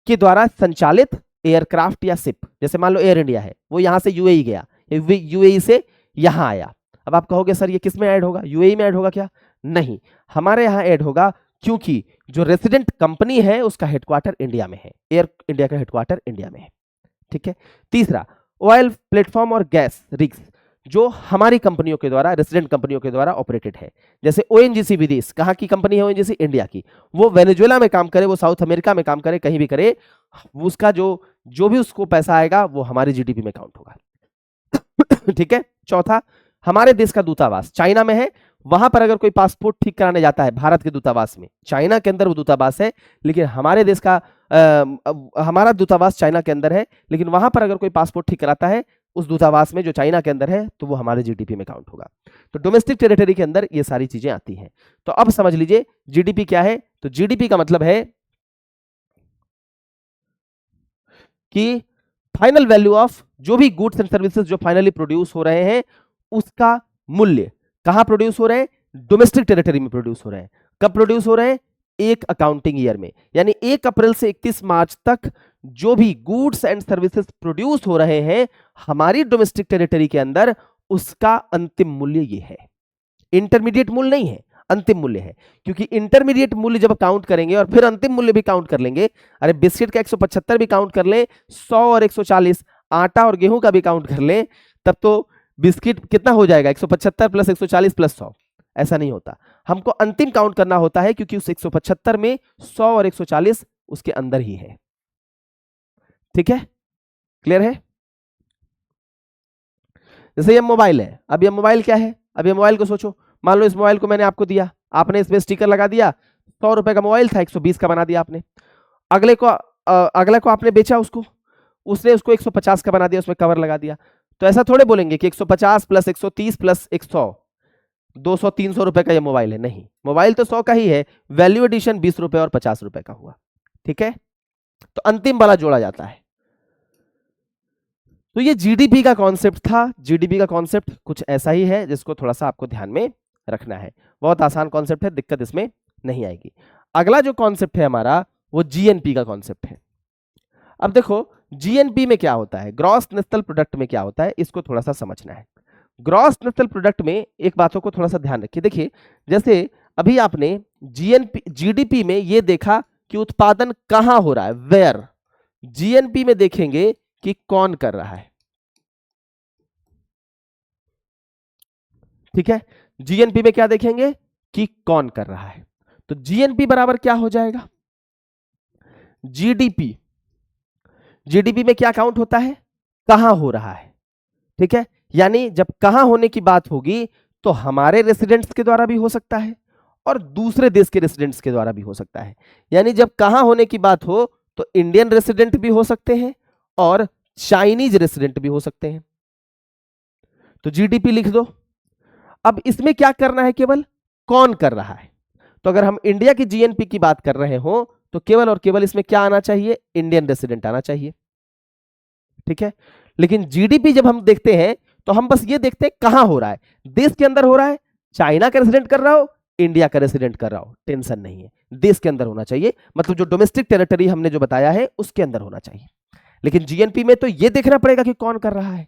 के द्वारा संचालित एयरक्राफ्ट या शिप, जैसे मान लो एयर इंडिया है, वो यहां से यूएई गया, यूएई से यहां आया। अब आप कहोगे सर ये किस में ऐड होगा, यूएई में ऐड होगा क्या, नहीं, हमारे यहां ऐड होगा, क्योंकि जो रेसिडेंट कंपनी है उसका हेडक्वार्टर इंडिया में है, एयर इंडिया का हेडक्वार्टर इंडिया में है, ठीक है। तीसरा ऑयल प्लेटफॉर्म और गैस रिग्स, जो हमारी कंपनियों के द्वारा, रेसिडेंट कंपनियों के द्वारा ऑपरेटेड है। जैसे ओएनजीसी विदेश, कहां की कंपनी है ओएनजीसी, इंडिया की, वो वेनेजुएला में काम करे, वो साउथ अमेरिका में काम करे, कहीं भी करे, उसका जो भी उसको पैसा आएगा वो हमारी जीडीपी में काउंट होगा, ठीक है। चौथा हमारे देश का दूतावास चाइना में है, वहां पर अगर कोई पासपोर्ट ठीक कराने जाता है भारत के दूतावास में, चाइना के अंदर वो दूतावास है, लेकिन हमारे देश का हमारा दूतावास चाइना के अंदर है, लेकिन वहां पर अगर कोई पासपोर्ट ठीक कराता है उस दूतावास में जो चाइना के अंदर है, तो वो हमारे जीडीपी में काउंट होगा। तो डोमेस्टिक टेरिटरी के अंदर ये सारी चीजें आती हैं। तो अब समझ लीजिए जीडीपी क्या है। तो जीडीपी का मतलब है कि फाइनल वैल्यू ऑफ जो भी गुड्स एंड सर्विसेज जो फाइनली प्रोड्यूस हो रहे हैं, उसका मूल्य कहां प्रोड्यूस हो रहे हैं, डोमेस्टिक टेरिटरी में प्रोड्यूस हो रहे हैं। कब प्रोड्यूस हो रहे हैं, एक अकाउंटिंग ईयर में, यानी 1 अप्रैल से 31 मार्च तक जो भी गुड्स एंड सर्विसेज प्रोड्यूस हो रहे हैं हमारी डोमेस्टिक टेरिटरी के अंदर, उसका अंतिम मूल्य ये है। इंटरमीडिएट मूल्य नहीं है, अंतिम मूल्य है। क्योंकि इंटरमीडिएट मूल्य जब काउंट करेंगे और फिर अंतिम मूल्य भी काउंट कर लेंगे, अरे बिस्किट का 175 भी काउंट कर लें, 100 और 140, आटा और गेहूं का भी काउंट कर लें, तब तो बिस्किट कितना हो जाएगा, 175 प्लस 140 प्लस 100। ऐसा नहीं होता, हमको अंतिम काउंट करना होता है, क्योंकि उस 175 में 100 और 140 उसके अंदर ही है। ठीक है, क्लियर है। जैसे ये मोबाइल है, अब ये मोबाइल क्या है, अब ये मोबाइल को सोचो, मान लो इस मोबाइल को मैंने आपको दिया, आपने इसमें स्टिकर लगा दिया, 100 रुपए का मोबाइल था, 120 का बना दिया आपने। अगले को आपने बेचा उसको, उसने उसको 150 का बना दिया, उसमें कवर लगा दिया। तो ऐसा थोड़े बोलेंगे कि 150 प्लस 130 प्लस 100, 200 300 रुपए का ये मोबाइल है। नहीं, मोबाइल तो 100 का ही है, वैल्यू एडिशन 20 रुपए और 50 रुपए का हुआ। ठीक है, तो अंतिम वाला जोड़ा जाता है। तो ये जीडीपी का कॉन्सेप्ट था। जीडीपी का कॉन्सेप्ट कुछ ऐसा ही है, जिसको थोड़ा सा आपको ध्यान में रखना है। बहुत आसान कॉन्सेप्ट है, दिक्कत इसमें नहीं आएगी। अगला जो कॉन्सेप्ट है हमारा, वो जीएनपी का कॉन्सेप्ट है। अब देखो जीएनपी में क्या होता है, ग्रॉस नेशनल प्रोडक्ट में क्या होता है, इसको थोड़ा सा समझना है। ग्रॉस नेशनल प्रोडक्ट में एक बातों को थोड़ा सा ध्यान रखिए। देखिए, जैसे अभी आपने जीडीपी में ये देखा कि उत्पादन कहां हो रहा है, वेयर। जीएनपी में देखेंगे कि कौन कर रहा है। ठीक है, जीएनपी में क्या देखेंगे कि कौन कर रहा है। तो जीएनपी बराबर क्या हो जाएगा, जीडीपी। जीडीपी में क्या काउंट होता है, कहां हो रहा है। ठीक है, यानी जब कहां होने की बात होगी, तो हमारे रेसिडेंट्स के द्वारा भी हो सकता है और दूसरे देश के रेसिडेंट्स के द्वारा भी हो सकता है। यानी जब कहां होने की बात हो, तो इंडियन रेसिडेंट भी हो सकते हैं और चाइनीज रेसिडेंट भी हो सकते हैं। तो जीडीपी लिख दो। अब इसमें क्या करना है, केवल कौन कर रहा है। तो अगर हम इंडिया की जीएनपी की बात कर रहे हो, तो केवल और केवल इसमें क्या आना चाहिए, इंडियन रेसिडेंट आना चाहिए। ठीक है, लेकिन जीडीपी जब हम देखते हैं, तो हम बस ये देखते हैं कहां हो रहा है, देश के अंदर हो रहा है, चाइना का रेसिडेंट कर रहा हो, इंडिया का रेसिडेंट कर रहा हो, टेंशन नहीं है, देश के अंदर होना चाहिए। मतलब जो डोमेस्टिक टेरिटरी हमने जो बताया है, उसके अंदर होना चाहिए। लेकिन जीएनपी में तो ये देखना पड़ेगा कि कौन कर रहा है।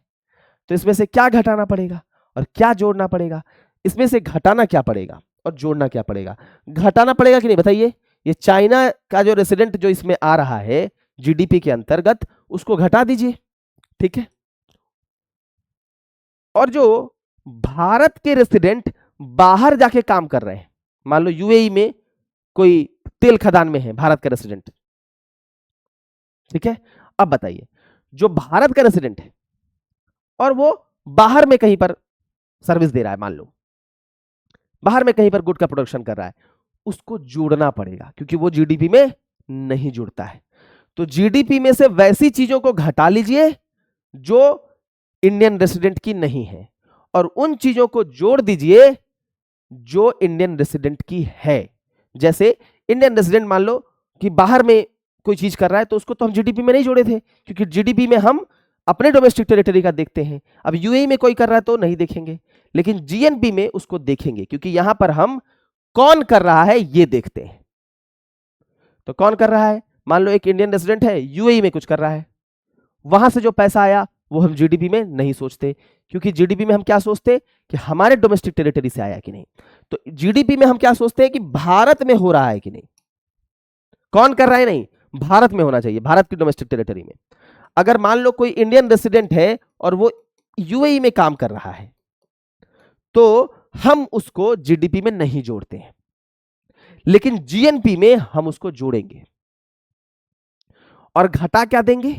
तो इसमें से क्या घटाना पड़ेगा और क्या जोड़ना पड़ेगा, इसमें से घटाना क्या पड़ेगा और जोड़ना क्या पड़ेगा। घटाना पड़ेगा कि नहीं बताइए, ये चाइना का जो रेसिडेंट जो इसमें आ रहा है जीडीपी के अंतर्गत, उसको घटा दीजिए। ठीक है, और जो भारत के रेसिडेंट बाहर जाके काम कर रहे हैं, मान लो यूएई में कोई तेल खदान में है भारत का रेसिडेंट। ठीक है, अब बताइए, जो भारत का रेसिडेंट है और वो बाहर में कहीं पर सर्विस दे रहा है, मान लो बाहर में कहीं पर गुड का प्रोडक्शन कर रहा है, उसको जोड़ना पड़ेगा, क्योंकि वो जीडीपी में नहीं जुड़ता है। तो जीडीपी में से वैसी चीजों को घटा लीजिए जो इंडियन रेसिडेंट की नहीं है, और उन चीजों को जोड़ दीजिए जो इंडियन रेसिडेंट की है। जैसे इंडियन रेसिडेंट मान लो कि बाहर में कोई चीज कर रहा है, तो उसको तो हम जीडीपी में नहीं जोड़े थे, क्योंकि जीडीपी में हम अपने डोमेस्टिक टेरिटरी का देखते हैं। अब यूएई में कोई कर रहा है तो नहीं देखेंगे, लेकिन जीएनपी में उसको देखेंगे, क्योंकि यहां पर हम कौन कर रहा है ये देखते हैं। तो कौन कर रहा है, मान लो एक इंडियन रेसिडेंट है, यूएई में कुछ कर रहा है, वहां से जो पैसा आया वो हम जीडीपी में नहीं सोचते, क्योंकि जीडीपी में हम क्या सोचते कि हमारे डोमेस्टिक टेरिटरी से आया कि नहीं। तो जीडीपी में हम क्या सोचते हैं कि भारत में हो रहा है कि नहीं, कौन कर रहा है नहीं, भारत में होना चाहिए, भारत की डोमेस्टिक टेरिटरी में। अगर मान लो कोई इंडियन रेसिडेंट है और वो यूएई में काम कर रहा है, तो हम उसको जीडीपी में नहीं जोड़ते हैं, लेकिन जीएनपी में हम उसको जोड़ेंगे। और घटा क्या देंगे,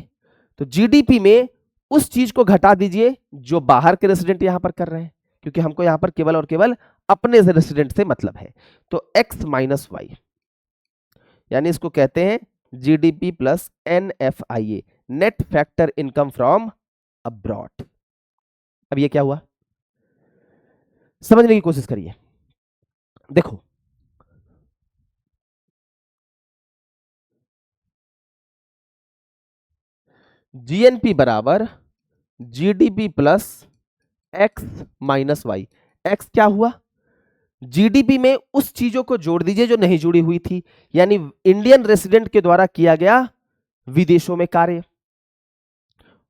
तो जीडीपी में उस चीज को घटा दीजिए जो बाहर के रेसिडेंट यहां पर कर रहे हैं, क्योंकि हमको यहां पर केवल और केवल अपने रेसिडेंट से मतलब है। तो x माइनस वाई, यानी इसको कहते हैं GDP plus NFIA, net factor income from abroad. अब ये क्या हुआ, समझने की कोशिश करिए। देखो जीएनपी बराबर GDP plus X minus Y. X क्या हुआ, जीडीपी में उस चीजों को जोड़ दीजिए जो नहीं जुड़ी हुई थी, यानी इंडियन रेसिडेंट के द्वारा किया गया विदेशों में कार्य,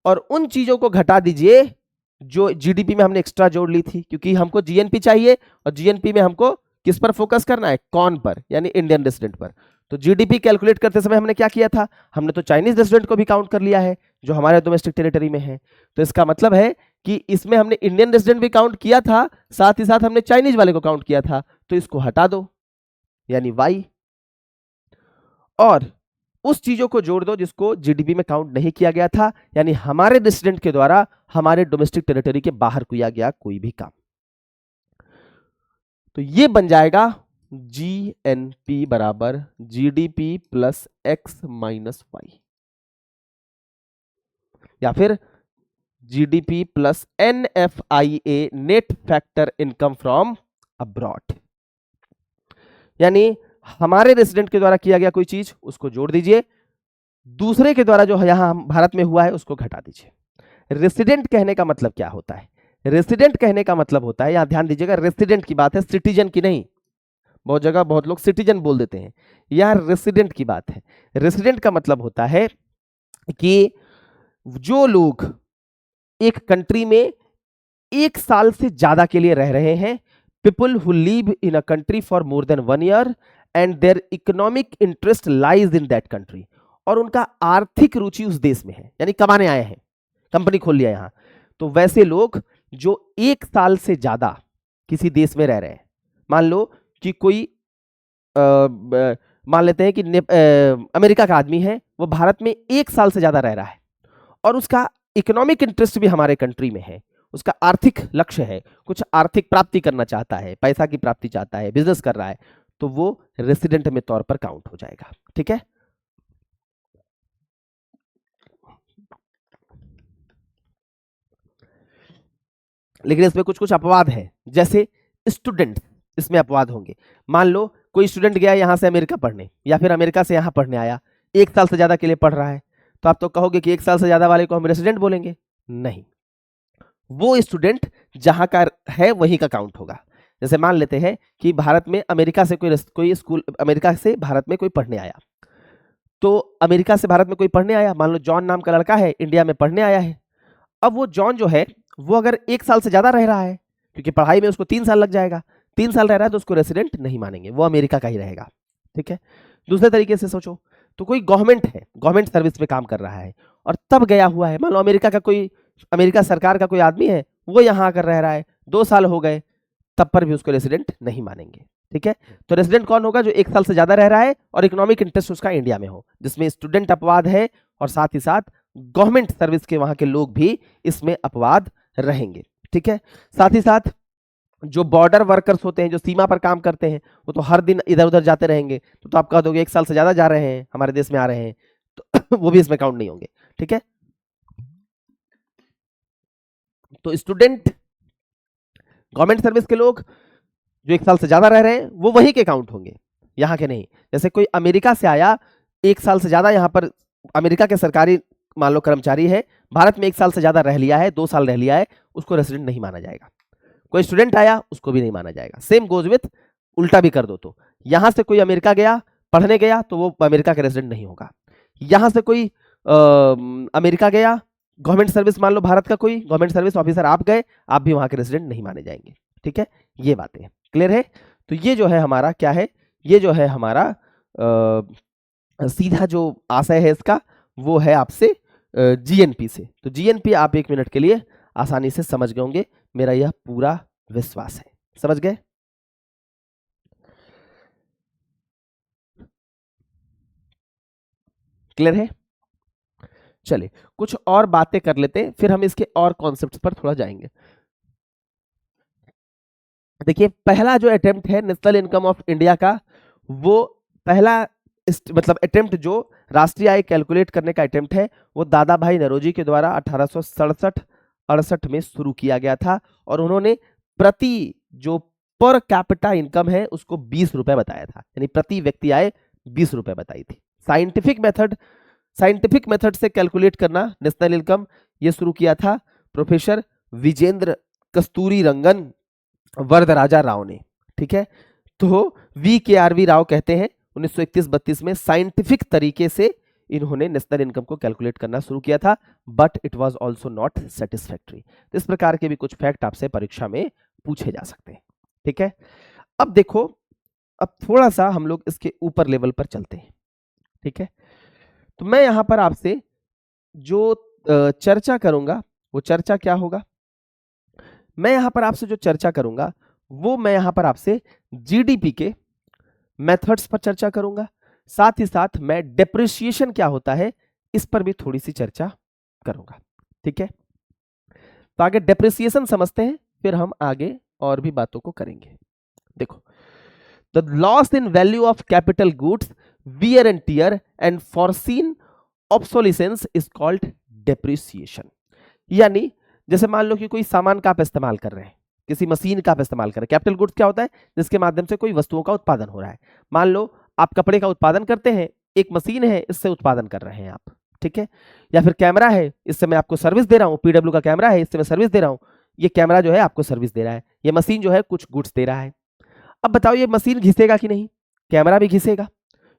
और उन चीजों को घटा दीजिए जो जीडीपी में हमने एक्स्ट्रा जोड़ ली थी, क्योंकि हमको जीएनपी चाहिए और जीएनपी में हमको किस पर फोकस करना है, कौन पर, यानी इंडियन रेसिडेंट पर। तो जीडीपी कैलकुलेट करते समय हमने क्या किया था, हमने तो चाइनीज रेसिडेंट को भी काउंट कर लिया है जो हमारे डोमेस्टिक टेरिटरी में है। तो इसका मतलब है कि इसमें हमने इंडियन रेसिडेंट भी काउंट किया था, साथ ही साथ हमने चाइनीज वाले को काउंट किया था, तो इसको हटा दो यानी वाई, और उस चीजों को जोड़ दो जिसको जीडीपी में काउंट नहीं किया गया था, यानी हमारे रेसिडेंट के द्वारा हमारे डोमेस्टिक टेरिटरी के बाहर किया गया कोई भी काम। तो ये बन जाएगा जीएनपी बराबर GDP plus X minus Y, या फिर GDP plus NFIA net factor income from abroad, यानी हमारे रेसिडेंट के द्वारा किया गया कोई चीज उसको जोड़ दीजिए, दूसरे के द्वारा जो यहां भारत में हुआ है उसको घटा दीजिए। रेसिडेंट कहने का मतलब क्या होता है, रेसिडेंट कहने का मतलब होता है, यहां ध्यान दीजिएगा, रेसिडेंट की बात है, सिटीजन की नहीं। बहुत जगह बहुत लोग सिटीजन बोल देते हैं, यह रेसिडेंट की बात है। रेसिडेंट का मतलब होता है कि जो लोग एक कंट्री में 1 साल से ज्यादा के लिए रह रहे हैं, people who live in a country for more than 1 year and their economic interest lies in that country, और उनका आर्थिक रुचि उस देश में है, यानी कमाने आए हैं, कंपनी खोल लिया यहां, तो वैसे लोग जो 1 साल से ज्यादा किसी देश में रह रहे हैं, मान लो कि कोई मान लेते हैं कि अमेरिका का आदमी है, वो भारत में 1 साल से ज्यादा रह रहा है और उसका इकोनॉमिक इंटरेस्ट भी हमारे कंट्री में है, उसका आर्थिक लक्ष्य है, कुछ आर्थिक प्राप्ति करना चाहता है, पैसा की प्राप्ति चाहता है, बिजनेस कर रहा है, तो वो रेसिडेंट में तौर पर काउंट हो जाएगा। ठीक है, लेकिन इसमें कुछ कुछ अपवाद है, जैसे स्टूडेंट, इसमें अपवाद होंगे। मान लो कोई स्टूडेंट गया यहां से अमेरिका पढ़ने, या फिर अमेरिका से यहां पढ़ने आया, 1 साल से ज्यादा के लिए पढ़ रहा है, तो आप तो कहोगे कि 1 साल से ज्यादा वाले को हम रेसिडेंट बोलेंगे, नहीं, वो स्टूडेंट जहां का है वहीं का काउंट होगा। जैसे मान लेते हैं कि भारत में अमेरिका से कोई स्कूल, अमेरिका से भारत में कोई पढ़ने आया, तो अमेरिका से भारत में कोई पढ़ने आया, मान लो जॉन नाम का लड़का है, इंडिया में पढ़ने आया है। अब वो जॉन जो है वो अगर 1 साल से ज्यादा रह रहा है, क्योंकि पढ़ाई में उसको 3 साल लग जाएगा, 3 साल रह रहा है, तो उसको रेसिडेंट नहीं मानेंगे, वो अमेरिका का ही रहेगा। ठीक है, दूसरे तरीके से सोचो, तो कोई गवर्नमेंट है, गवर्नमेंट सर्विस में काम कर रहा है और तब गया हुआ है, मान लो अमेरिका का कोई, अमेरिका सरकार का कोई आदमी है, वो यहां आकर रह रहा है, 2 साल हो गए, तब पर भी उसको रेसिडेंट नहीं मानेंगे। ठीक है, तो रेसिडेंट कौन होगा, जो 1 साल से ज्यादा रह रहा है और इकोनॉमिक इंटरेस्ट उसका इंडिया में हो, जिसमें स्टूडेंट अपवाद है और साथ ही साथ गवर्नमेंट सर्विस के वहां के लोग भी इसमें अपवाद रहेंगे। ठीक है, साथ ही साथ जो बॉर्डर वर्कर्स होते हैं, जो सीमा पर काम करते हैं, वो तो हर दिन इधर उधर जाते रहेंगे, तो आप कह दोगे 1 साल से ज्यादा जा रहे हैं, हमारे देश में आ रहे हैं, तो वो भी इसमें काउंट नहीं होंगे। ठीक है, तो स्टूडेंट, गवर्नमेंट सर्विस के लोग जो 1 साल से ज्यादा रह रहे हैं वो वहीं के काउंट होंगे, यहाँ के नहीं। जैसे कोई अमेरिका से आया, 1 साल से ज्यादा यहाँ पर अमेरिका के सरकारी मान लो कर्मचारी है, भारत में 1 साल से ज्यादा रह लिया है, 2 साल रह लिया है, उसको रेसिडेंट नहीं माना जाएगा। कोई स्टूडेंट आया, उसको भी नहीं माना जाएगा। सेम गोज विथ, उल्टा भी कर दो, तो यहां से कोई अमेरिका गया, पढ़ने गया, तो वो अमेरिका का रेसिडेंट नहीं होगा। यहां से कोई अमेरिका गया, गवर्नमेंट सर्विस, मान लो भारत का कोई गवर्नमेंट सर्विस ऑफिसर आप गए, आप भी वहां के रेसिडेंट नहीं माने जाएंगे। ठीक है, ये बातें क्लियर है। तो ये जो है हमारा क्या है, ये जो है हमारा सीधा जो आशय है इसका, वो है आपसे जीएनपी से। तो जीएनपी आप 1 मिनट के लिए आसानी से समझ गए होंगे, मेरा यह पूरा विश्वास है। समझ गए? क्लियर है? चलिए कुछ और बातें कर लेते हैं, फिर हम इसके और कॉन्सेप्ट्स पर थोड़ा जाएंगे। देखिए, पहला जो अटेम्प्ट है नेशनल इनकम ऑफ इंडिया का, वो पहला मतलब अटेम्प्ट जो राष्ट्रीय आय कैलकुलेट करने का अटेम्प्ट है, वो दादा भाई नौरोजी के द्वारा 1867 1968 में शुरू किया गया था और उन्होंने प्रति जो पर कैपिटा इनकम है उसको 20 रुपए बताया था, यानी प्रति व्यक्ति आय 20 रुपए बताई थी। साइंटिफिक मेथड से कैलकुलेट करना नेशनल इनकम ये शुरू किया था प्रोफेसर विजेंद्र कस्तूरी रंगन वरदराजा राव ने। ठीक है, तो VKRV राव कहते हैं 1931-32 में साइंटिफिक तरीके से इन्होंने नेशनल इनकम को कैलकुलेट करना शुरू किया था, but it was also not satisfactory. इस प्रकार के भी कुछ फैक्ट आपसे परीक्षा में पूछे जा सकते हैं। ठीक है, अब देखो, अब थोड़ा सा हम लोग इसके ऊपर लेवल पर चलते हैं। ठीक है, तो मैं यहां पर आपसे जो चर्चा करूंगा वो चर्चा क्या होगा, मैं यहां पर आपसे जो चर्चा करूंगा वो मैं यहां पर आपसे जीडीपी के मेथड्स पर चर्चा करूंगा, साथ ही साथ मैं डेप्रिसिएशन क्या होता है इस पर भी थोड़ी सी चर्चा करूंगा। ठीक है, तो आगे डेप्रिसिएशन समझते हैं, फिर हम आगे और भी बातों को करेंगे। देखो, the loss in value of capital goods, wear and tear and foreseen obsolescence is called depreciation. यानी जैसे मान लो कि कोई सामान का आप इस्तेमाल कर रहे हैं, किसी मशीन का आप इस्तेमाल कर रहे हैं। कैपिटल गुड्स क्या होता है, जिसके माध्यम से कोई वस्तुओं का उत्पादन हो रहा है। मान लो आप कपड़े का उत्पादन करते हैं, एक मशीन है, इससे उत्पादन कर रहे हैं आप। ठीक है, या फिर कैमरा है, इससे मैं आपको सर्विस दे रहा हूं, PW का कैमरा है, इससे मैं सर्विस दे रहा हूं। ये कैमरा जो है आपको सर्विस दे रहा है, ये मशीन जो है कुछ गुड्स दे रहा है। अब बताओ ये मशीन घिसेगा कि नहीं, कैमरा भी घिसेगा,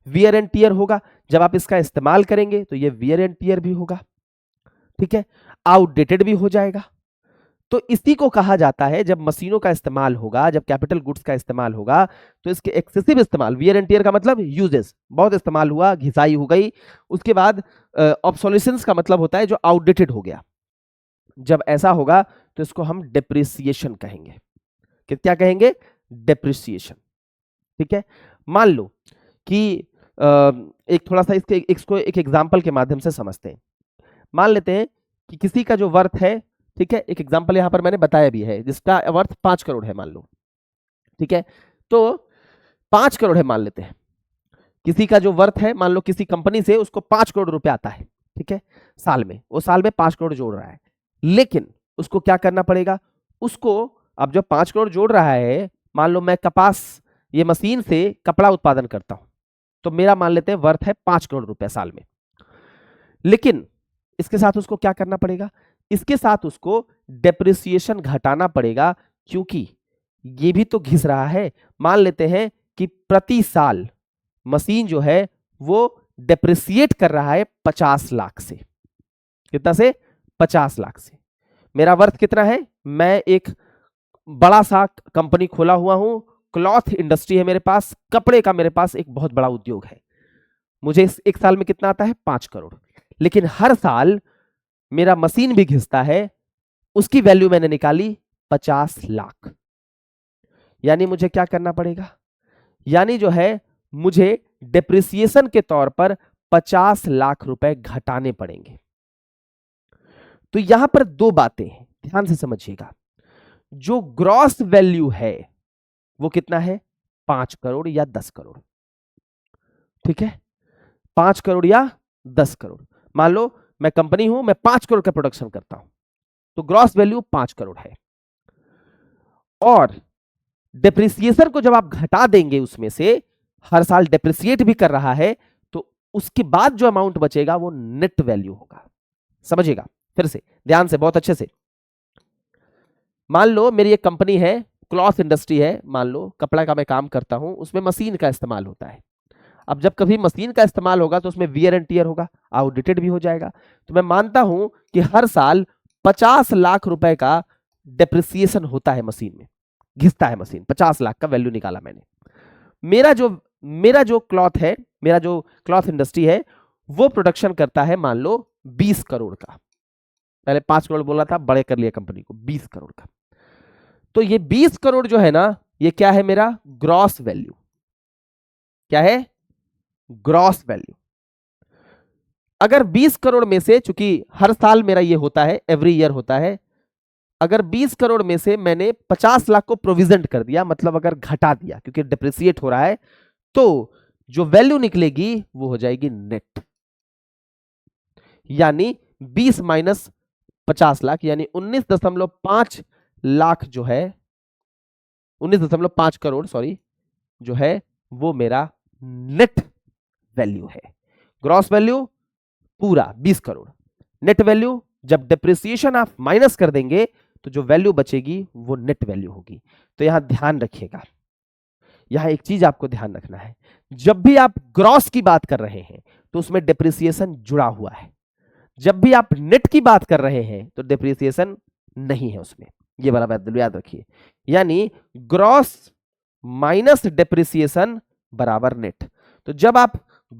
वियर एंड टियर होगा, जब आप इसका इस्तेमाल करेंगे तो ये वियर एंड टियर भी होगा। ठीक है, आउटडेटेड भी हो जाएगा। तो इसी को कहा जाता है, जब मशीनों का इस्तेमाल होगा, जब कैपिटल गुड्स का इस्तेमाल होगा, तो इसके एक्सेसिव इस्तेमाल, वियर एंड टियर का मतलब यूजेस, बहुत इस्तेमाल हुआ, घिसाई हो गई, उसके बाद ऑब्सोलिसेंस का मतलब होता है जो आउटडेटेड हो गया। जब ऐसा होगा तो इसको हम डेप्रिसिएशन कहेंगे। क्या कहेंगे, डेप्रिसिएशन। ठीक है, मान लो कि एक थोड़ा सा इसको एक एग्जांपल के माध्यम से समझते हैं। मान लेते हैं कि किसी का जो वर्थ है, ठीक है, एक एग्जांपल यहां पर मैंने बताया भी है, जिसका वर्थ 5 करोड़ है मान लो। ठीक है, तो 5 करोड़ है मान लेते हैं, किसी का जो वर्थ है, मान लो किसी कंपनी से उसको 5 करोड़ रुपए आता है। ठीक है, साल में, वो साल में 5 करोड़ जोड़ रहा है, लेकिन उसको क्या करना पड़ेगा, उसको अब जो 5 करोड़ जोड़ रहा है, मान लो मैं कपास, ये मशीन से कपड़ा उत्पादन करता हूं, तो मेरा मान लेते हैं वर्थ है 5 करोड़ रुपए साल में। लेकिन इसके साथ उसको क्या करना पड़ेगा, इसके साथ उसको डेप्रिसिएशन घटाना पड़ेगा, क्योंकि ये भी तो घिस रहा है। मान लेते हैं कि प्रति साल मशीन जो है वो डेप्रिसिएट कर रहा है 50 लाख से। कितना से, 50 लाख से। मेरा वर्थ कितना है, मैं एक बड़ा सा कंपनी खोला हुआ हूं, क्लॉथ इंडस्ट्री है मेरे पास, कपड़े का मेरे पास एक बहुत बड़ा उद्योग है, मुझे एक साल में कितना आता है, 5 करोड़। लेकिन हर साल मेरा मशीन भी घिसता है, उसकी वैल्यू मैंने निकाली 50 लाख। यानी मुझे क्या करना पड़ेगा, यानी जो है मुझे डेप्रिसिएशन के तौर पर 50 लाख रुपए घटाने पड़ेंगे। तो यहां पर दो बातें हैं, ध्यान से समझिएगा। जो ग्रॉस वैल्यू है वो कितना है, 5 करोड़ या 10 करोड़। ठीक है, 5 करोड़ या 10 करोड़। मान लो मैं कंपनी हूं, मैं 5 करोड़ का प्रोडक्शन करता हूं, तो ग्रॉस वैल्यू 5 करोड़ है। और डेप्रिसिएशन को जब आप घटा देंगे, उसमें से हर साल डेप्रिसिएट भी कर रहा है, तो उसके बाद जो अमाउंट बचेगा वो नेट वैल्यू होगा। समझिएगा फिर से ध्यान से, बहुत अच्छे से। मान लो मेरी एक कंपनी है, क्लॉथ इंडस्ट्री है, मान लो कपड़ा का मैं काम करता हूं, उसमें मशीन का इस्तेमाल होता है। अब जब कभी मशीन का इस्तेमाल होगा तो उसमें वियर एंड टियर होगा, आउटडेटेड भी हो जाएगा। तो मैं मानता हूं कि हर साल 50 लाख रुपए का डेप्रिसिएशन होता है मशीन में, घिसता है मशीन, 50 लाख का वैल्यू निकाला मैंने। मेरा जो क्लॉथ है, मेरा जो क्लॉथ इंडस्ट्री है, वो प्रोडक्शन करता है मान लो 20 करोड़ का। पहले 5 करोड़ बोला था, बड़े कर लिया कंपनी को, 20 करोड़ का। तो ये 20 करोड़ जो है ना, ये क्या है, मेरा ग्रॉस वैल्यू। क्या है, ग्रॉस वैल्यू। अगर 20 करोड़ में से, चूंकि हर साल मेरा ये होता है, एवरी ईयर होता है, अगर 20 करोड़ में से मैंने 50 लाख को प्रोविजन कर दिया, मतलब अगर घटा दिया क्योंकि डिप्रिसिएट हो रहा है, तो जो वैल्यू निकलेगी वो हो जाएगी नेट। यानी 20 माइनस 50 लाख, यानी 19.5 लाख जो है, 19.5 करोड़ सॉरी, जो है वो मेरा नेट वैल्यू है। ग्रॉस वैल्यू पूरा 20 करोड़, नेट वैल्यू जब डिप्रिसिएशन आप माइनस कर देंगे तो जो वैल्यू बचेगी वो नेट वैल्यू होगी। तो यहां ध्यान रखिएगा, यहां एक चीज आपको ध्यान रखना है, जब भी आप ग्रॉस की बात कर रहे हैं तो उसमें डिप्रिसिएशन जुड़ा हुआ है, जब भी आप नेट की बात कर रहे हैं तो डिप्रिसिएशन नहीं है उसमें, ये वाला बात याद रखिए। यानी ग्रॉस माइनस डिप्रिसिएशन बराबर नेट। तो जब आप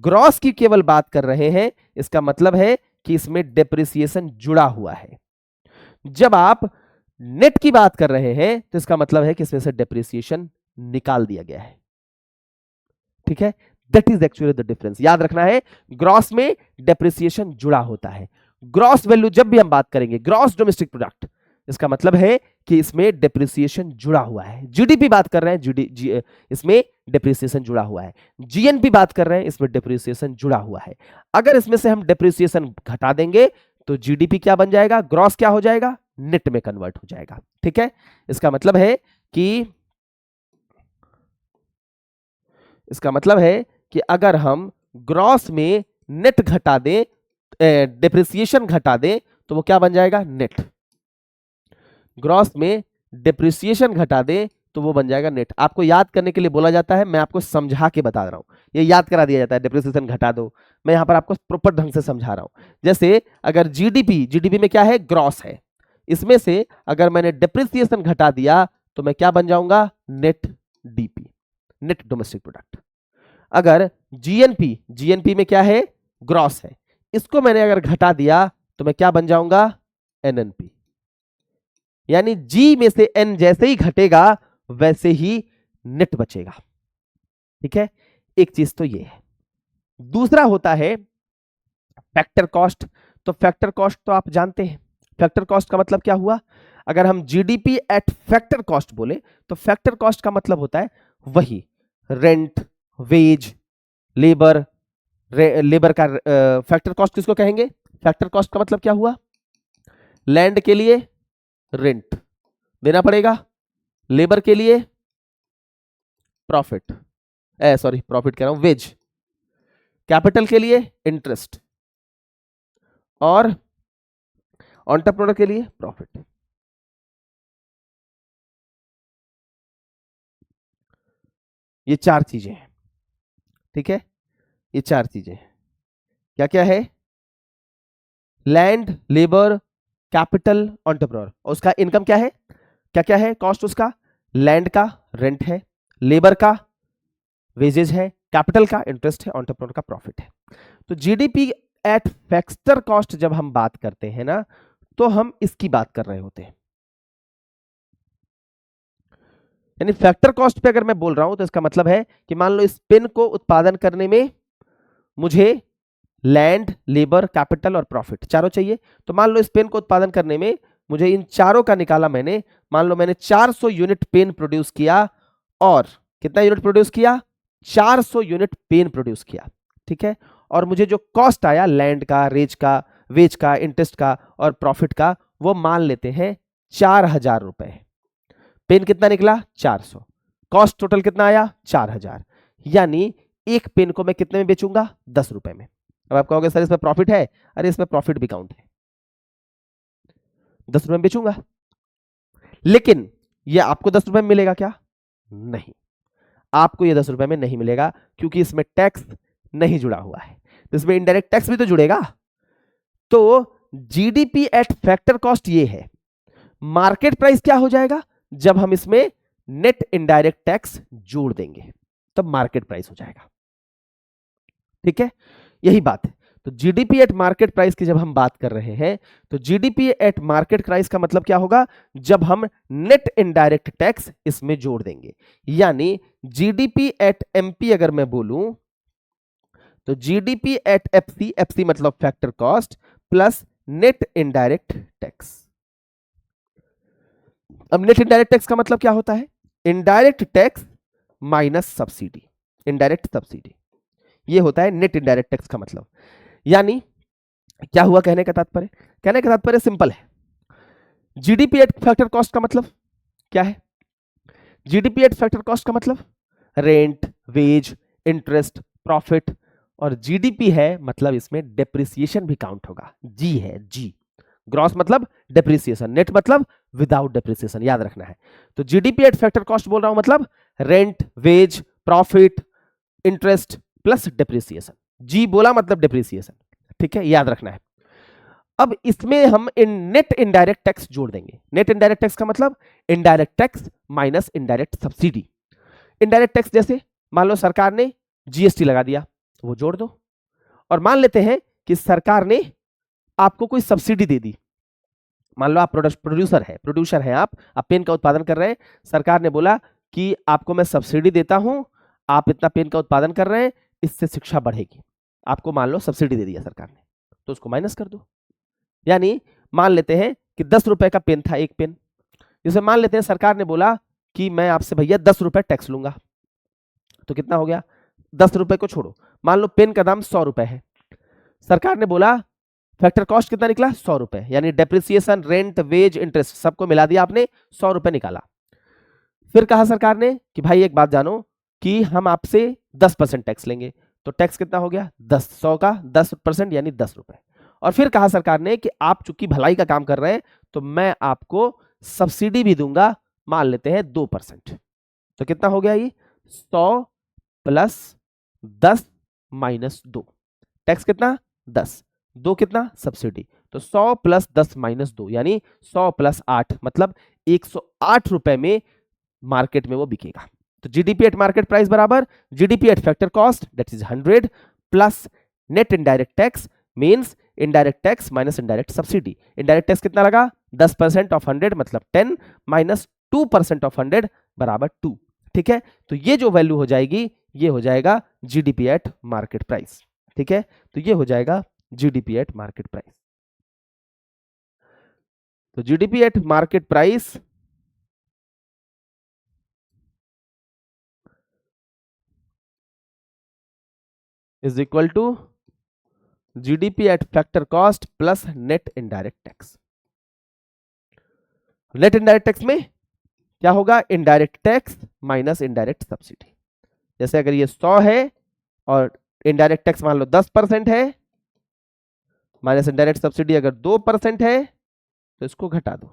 ग्रॉस की केवल बात कर रहे हैं इसका मतलब है कि इसमें डिप्रिसिएशन जुड़ा हुआ है, जब आप नेट की बात कर रहे हैं तो इसका मतलब है कि इसमें से डिप्रिसिएशन निकाल दिया गया है। ठीक है, that is actually the difference, याद रखना है। ग्रॉस में डिप्रिसिएशन जुड़ा होता है, ग्रॉस वैल्यू जब भी हम बात करेंगे ग्रॉस डोमेस्टिक प्रोडक्ट, इसका मतलब है कि इसमें डिप्रिसिएशन जुड़ा हुआ है। जीडीपी बात कर रहे हैं, इसमें डिप्रिसिएशन जुड़ा हुआ है। जीएनपी बात कर रहे हैं, इसमें डिप्रिसिएशन जुड़ा हुआ है। अगर इसमें से हम डिप्रिसिएशन घटा देंगे तो जीडीपी क्या बन जाएगा, ग्रॉस क्या हो जाएगा, नेट में कन्वर्ट हो जाएगा। ठीक है, इसका मतलब है कि अगर हम ग्रॉस में नेट घटा दें, डिप्रिसिएशन घटा दें तो वो क्या बन जाएगा, नेट। ग्रॉस में डिप्रिसिएशन घटा दें तो वो बन जाएगा नेट। आपको याद करने के लिए बोला जाता है, मैं आपको समझा के बता रहा हूं, ये याद करा दिया जाता है, डिप्रिसिएशन घटा दो। मैं यहां पर आपको प्रॉपर ढंग से समझा रहा हूं। जैसे अगर जीडीपी में क्या है, ग्रॉस है, इसमें से अगर मैंने डिप्रिसिएशन घटा दिया तो मैं क्या बन जाऊंगा, net DP, net domestic product. अगर जीएनपी में क्या है, ग्रॉस है, इसको मैंने अगर घटा दिया तो मैं क्या बन जाऊंगा, एनएनपी। यानी जी में से एन जैसे ही घटेगा वैसे ही नेट बचेगा। ठीक है, एक चीज तो ये है। दूसरा होता है फैक्टर कॉस्ट। तो फैक्टर कॉस्ट तो आप जानते हैं, फैक्टर कॉस्ट का मतलब क्या हुआ, अगर हम जीडीपी एट फैक्टर कॉस्ट बोले तो फैक्टर कॉस्ट का मतलब होता है वही रेंट, वेज, लेबर का फैक्टर कॉस्ट किसको कहेंगे, फैक्टर कॉस्ट का मतलब क्या हुआ, लैंड के लिए रेंट देना पड़ेगा, लेबर के लिए प्रॉफिट, प्रॉफिट कह रहा हूं, वेज, कैपिटल के लिए इंटरेस्ट और एंटरप्रेन्योर के लिए प्रॉफिट। ये चार चीजें हैं। ठीक है, ये चार चीजें क्या क्या है, लैंड, लेबर, कैपिटल, एंटरप्रेन्योर। और उसका इनकम क्या है, क्या क्या है कॉस्ट, उसका लैंड का रेंट है, लेबर का वेजेज है, कैपिटल का इंटरेस्ट है, एंटरप्रेन्योर का प्रॉफिट है। तो जीडीपी एट फैक्टर कॉस्ट जब हम बात करते हैं ना तो हम इसकी बात कर रहे होते हैं। यानी फैक्टर कॉस्ट पे अगर मैं बोल रहा हूं तो इसका मतलब है कि मान लो इस पेन को उत्पादन करने में मुझे लैंड, लेबर, कैपिटल और प्रॉफिट चारों चाहिए। तो मान लो इस पेन को उत्पादन करने में मुझे इन चारों का निकाला मैंने, मान लो मैंने 400 यूनिट पेन प्रोड्यूस किया, और कितना यूनिट प्रोड्यूस किया, 400 यूनिट पेन प्रोड्यूस किया। ठीक है, और मुझे जो कॉस्ट आया लैंड का, वेज का, इंटरेस्ट का और प्रॉफिट का, वो मान लेते हैं 4000 रुपए। पेन कितना निकला, 400, कॉस्ट टोटल कितना आया, 4000। यानी एक पेन को मैं कितने में बेचूंगा, 10 रुपए में। अब आप कहोगे सर इसमें प्रॉफिट है, अरे इसमें प्रॉफिट भी काउंट है, 10 रुपए में बेचूंगा। लेकिन ये आपको 10 रुपए में मिलेगा क्या, नहीं, आपको ये 10 रुपए में नहीं मिलेगा, क्योंकि इसमें टैक्स नहीं जुड़ा हुआ है, तो इसमें इनडायरेक्ट टैक्स भी तो जुड़ेगा। तो जीडीपी एट फैक्टर कॉस्ट ये है। मार्केट प्राइस क्या हो जाएगा, जब हम इसमें नेट इनडायरेक्ट टैक्स जोड़ देंगे तब मार्केट प्राइस हो जाएगा। ठीक है, यही बात है। तो जीडीपी एट मार्केट प्राइस की जब हम बात कर रहे हैं तो जीडीपी एट मार्केट प्राइस का मतलब क्या होगा, जब हम नेट इनडायरेक्ट टैक्स इसमें जोड़ देंगे। यानी जीडीपी एट एमपी अगर मैं बोलूं तो जीडीपी एट एफसी, एफसी मतलब factor cost plus net indirect tax. अब नेट इनडायरेक्ट टैक्स का मतलब क्या होता है, indirect tax minus subsidy, indirect subsidy, ये होता है नेट इनडायरेक्ट टैक्स का मतलब। यानी क्या हुआ, कहने का तात्पर्य सिंपल है, जीडीपी एट फैक्टर कॉस्ट का मतलब क्या है? जीडीपी एट फैक्टर कॉस्ट का मतलब रेंट, वेज, इंटरेस्ट, प्रॉफिट, और जीडीपी है मतलब इसमें डेप्रिसिएशन भी काउंट होगा। जी है, जी। ग्रॉस मतलब डेप्रिसिएशन, नेट मतलब विदाउट डेप्रिसिएशन, याद रखना है। तो जीडीपी एट फैक्टर कॉस्ट बोल रहा हूं मतलब rent, wage, profit, interest plus depreciation. जी बोला मतलब डेप्रिसिएशन, ठीक है, याद रखना है। अब इसमें हम नेट इनडायरेक्ट टैक्स जोड़ देंगे। नेट इनडायरेक्ट टैक्स का मतलब indirect tax minus indirect subsidy. Indirect tax जैसे मान लो सरकार ने जीएसटी लगा दिया, वो जोड़ दो। और मान लेते हैं कि सरकार ने आपको कोई सब्सिडी दे दी। मान लो आप प्रोड्यूसर हैं, आप पेन का उत्पादन कर रहे हैं, सरकार ने बोला कि आपको मैं सब्सिडी देता हूं, आप इतना पेन का उत्पादन कर रहे हैं, इससे शिक्षा बढ़ेगी। आपको मान लो सब्सिडी दे दिया सरकार ने, तो उसको माइनस कर दो। यानी मान लेते हैं कि 10 रुपए का पेन था, एक पेन, जैसे मान लेते हैं सरकार ने बोला कि मैं आपसे भैया 10 रुपए टैक्स लूंगा, तो कितना हो गया? 10 रुपए को छोड़ो, मान लो पेन का दाम 100 रुपए है, सरकार ने बोला फैक्टर कॉस्ट कितना निकला? 100 रुपए, यानी डेप्रिसिएशन, रेंट, वेज, इंटरेस्ट सबको मिला दिया आपने, 100 रुपए निकाला। फिर कहा सरकार ने कि भाई एक बात जानो कि हम आपसे 10% टैक्स लेंगे, तो टैक्स कितना हो गया? 10, 100 का 10% यानी 10 रुपए। और फिर कहा सरकार ने कि आप चूंकि भलाई का काम कर रहे हैं तो मैं आपको सब्सिडी भी दूंगा, मान लेते हैं 2%। तो कितना हो गया ये? 100 प्लस 10 माइनस 2, टैक्स कितना? 10, 2 कितना? सब्सिडी। तो 100 प्लस 10 माइनस 2 यानी 100 प्लस 8 मतलब 108 रुपए में मार्केट में वो बिकेगा। तो जीडीपी एट मार्केट प्राइस बराबर GDP at factor cost that is 100 plus net indirect tax means indirect tax minus indirect subsidy. Indirect tax कितना लगा? 10% ऑफ 100 मतलब 10 माइनस 2% ऑफ 100 बराबर 2। ठीक है, तो ये जो वैल्यू हो जाएगी ये हो जाएगा जीडीपी एट मार्केट प्राइस। ठीक है, तो ये हो जाएगा जीडीपी एट मार्केट प्राइस। तो GDP at market price is equal to GDP at factor cost plus net indirect tax. Net indirect tax में क्या होगा? Indirect tax minus indirect subsidy. जैसे अगर ये 100 है और इनडायरेक्ट टैक्स मान लो 10% है, माइनस इनडायरेक्ट सब्सिडी अगर 2% है, तो इसको घटा दो,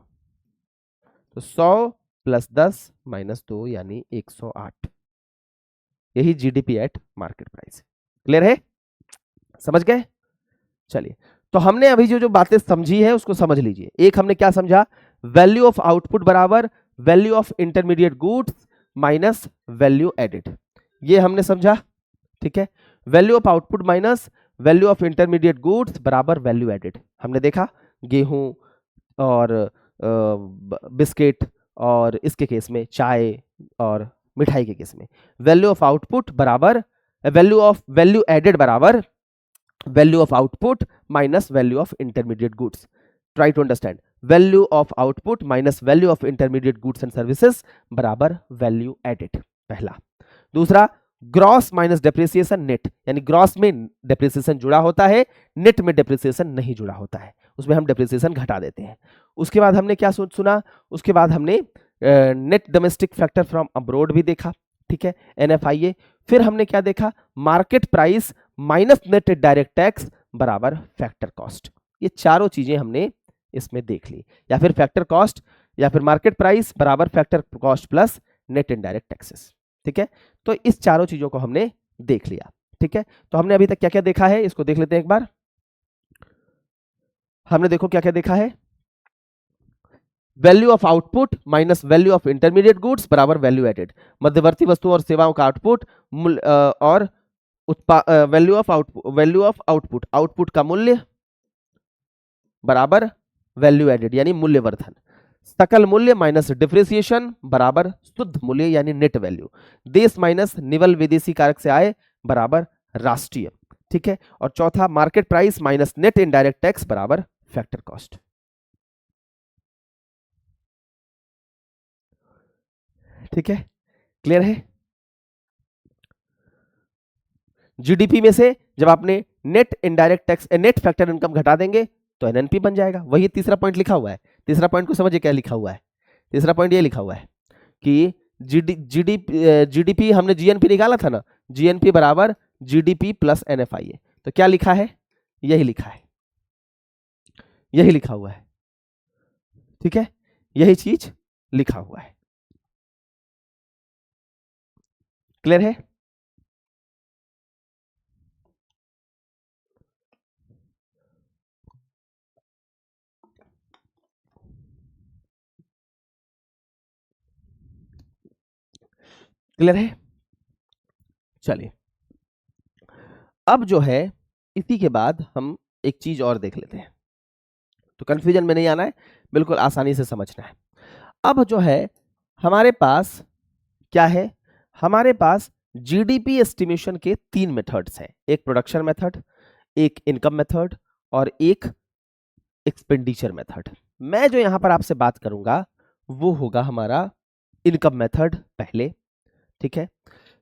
तो 100 प्लस 10 माइनस 2 यानी 108। यही GDP at market price. Clear है? समझ गए? चलिए, तो हमने अभी जो जो बातें समझी है उसको समझ लीजिए। एक हमने क्या समझा? वैल्यू ऑफ आउटपुट बराबर value of intermediate goods minus value added, ये हमने समझा। ठीक है, value of output minus value of intermediate goods बराबर वैल्यू एडेड। हमने देखा गेहूं और बिस्किट और इसके केस में चाय और मिठाई के केस में वैल्यू ऑफ आउटपुट बराबर वैल्यू एडेड बराबर value of output minus value of intermediate goods. Try to understand, value of output minus value of intermediate goods and services बराबर वैल्यू एडेड, पहला। दूसरा, ग्रॉस माइनस डेप्रिसिएशन नेट, यानी ग्रॉस में डेप्रिसिएशन जुड़ा होता है, नेट में डेप्रिसिएशन नहीं जुड़ा होता है, उसमें हम डेप्रिसिएशन घटा देते हैं। उसके बाद हमने क्या सुना? उसके बाद हमने net domestic factor from abroad भी देखा। ठीक है, NFIA। फिर हमने क्या देखा? Market price minus net direct tax बराबर फैक्टर कॉस्ट। ये चारों चीजें हमने इसमें देख ली, या फिर फैक्टर कॉस्ट या फिर मार्केट प्राइस बराबर factor cost plus net indirect taxes. ठीक है, तो इस चारों चीजों को हमने देख लिया। ठीक है, तो हमने अभी तक क्या क्या देखा है इसको देख लेते हैं एक बार। हमने देखो क्या क्या देखा है? Value of output minus value of intermediate goods बराबर वैल्यू एडेड, मध्यवर्ती वस्तुओं और सेवाओं का आउटपुट और वैल्यू ऑफ आउटपुट का मूल्य बराबर वैल्यू एडेड यानी मूल्यवर्धन। सकल मूल्य माइनस डिप्रिसिएशन बराबर शुद्ध मूल्य यानी नेट वैल्यू। देश माइनस निवल विदेशी कारक से आय बराबर राष्ट्रीय। ठीक है, और चौथा, market price minus net indirect tax बराबर फैक्टर कॉस्ट। ठीक है, क्लियर है? जीडीपी में से जब आपने net indirect tax net factor income घटा देंगे तो एनएनपी बन जाएगा। वही तीसरा पॉइंट लिखा हुआ है, तीसरा पॉइंट को समझिए क्या लिखा हुआ है। तीसरा पॉइंट ये लिखा हुआ है कि जीडीपी हमने जीएनपी निकाला था ना, जीएनपी बराबर जीडीपी प्लस एनएफआईए। तो क्या लिखा है, यही लिखा है, यही लिखा हुआ है, ठीक है, यही चीज लिखा हुआ है। क्लियर है? क्लियर है? चलिए अब जो है इसी के बाद हम एक चीज और देख लेते हैं, तो कंफ्यूजन में नहीं आना है, बिल्कुल आसानी से समझना है। अब जो है हमारे पास क्या है, हमारे पास जीडीपी एस्टिमेशन के 3 मेथड्स हैं, एक प्रोडक्शन मेथड, एक इनकम मेथड और एक एक्सपेंडिचर मेथड। मैं जो यहां पर आपसे बात करूंगा वो होगा हमारा इनकम मेथड पहले, ठीक है,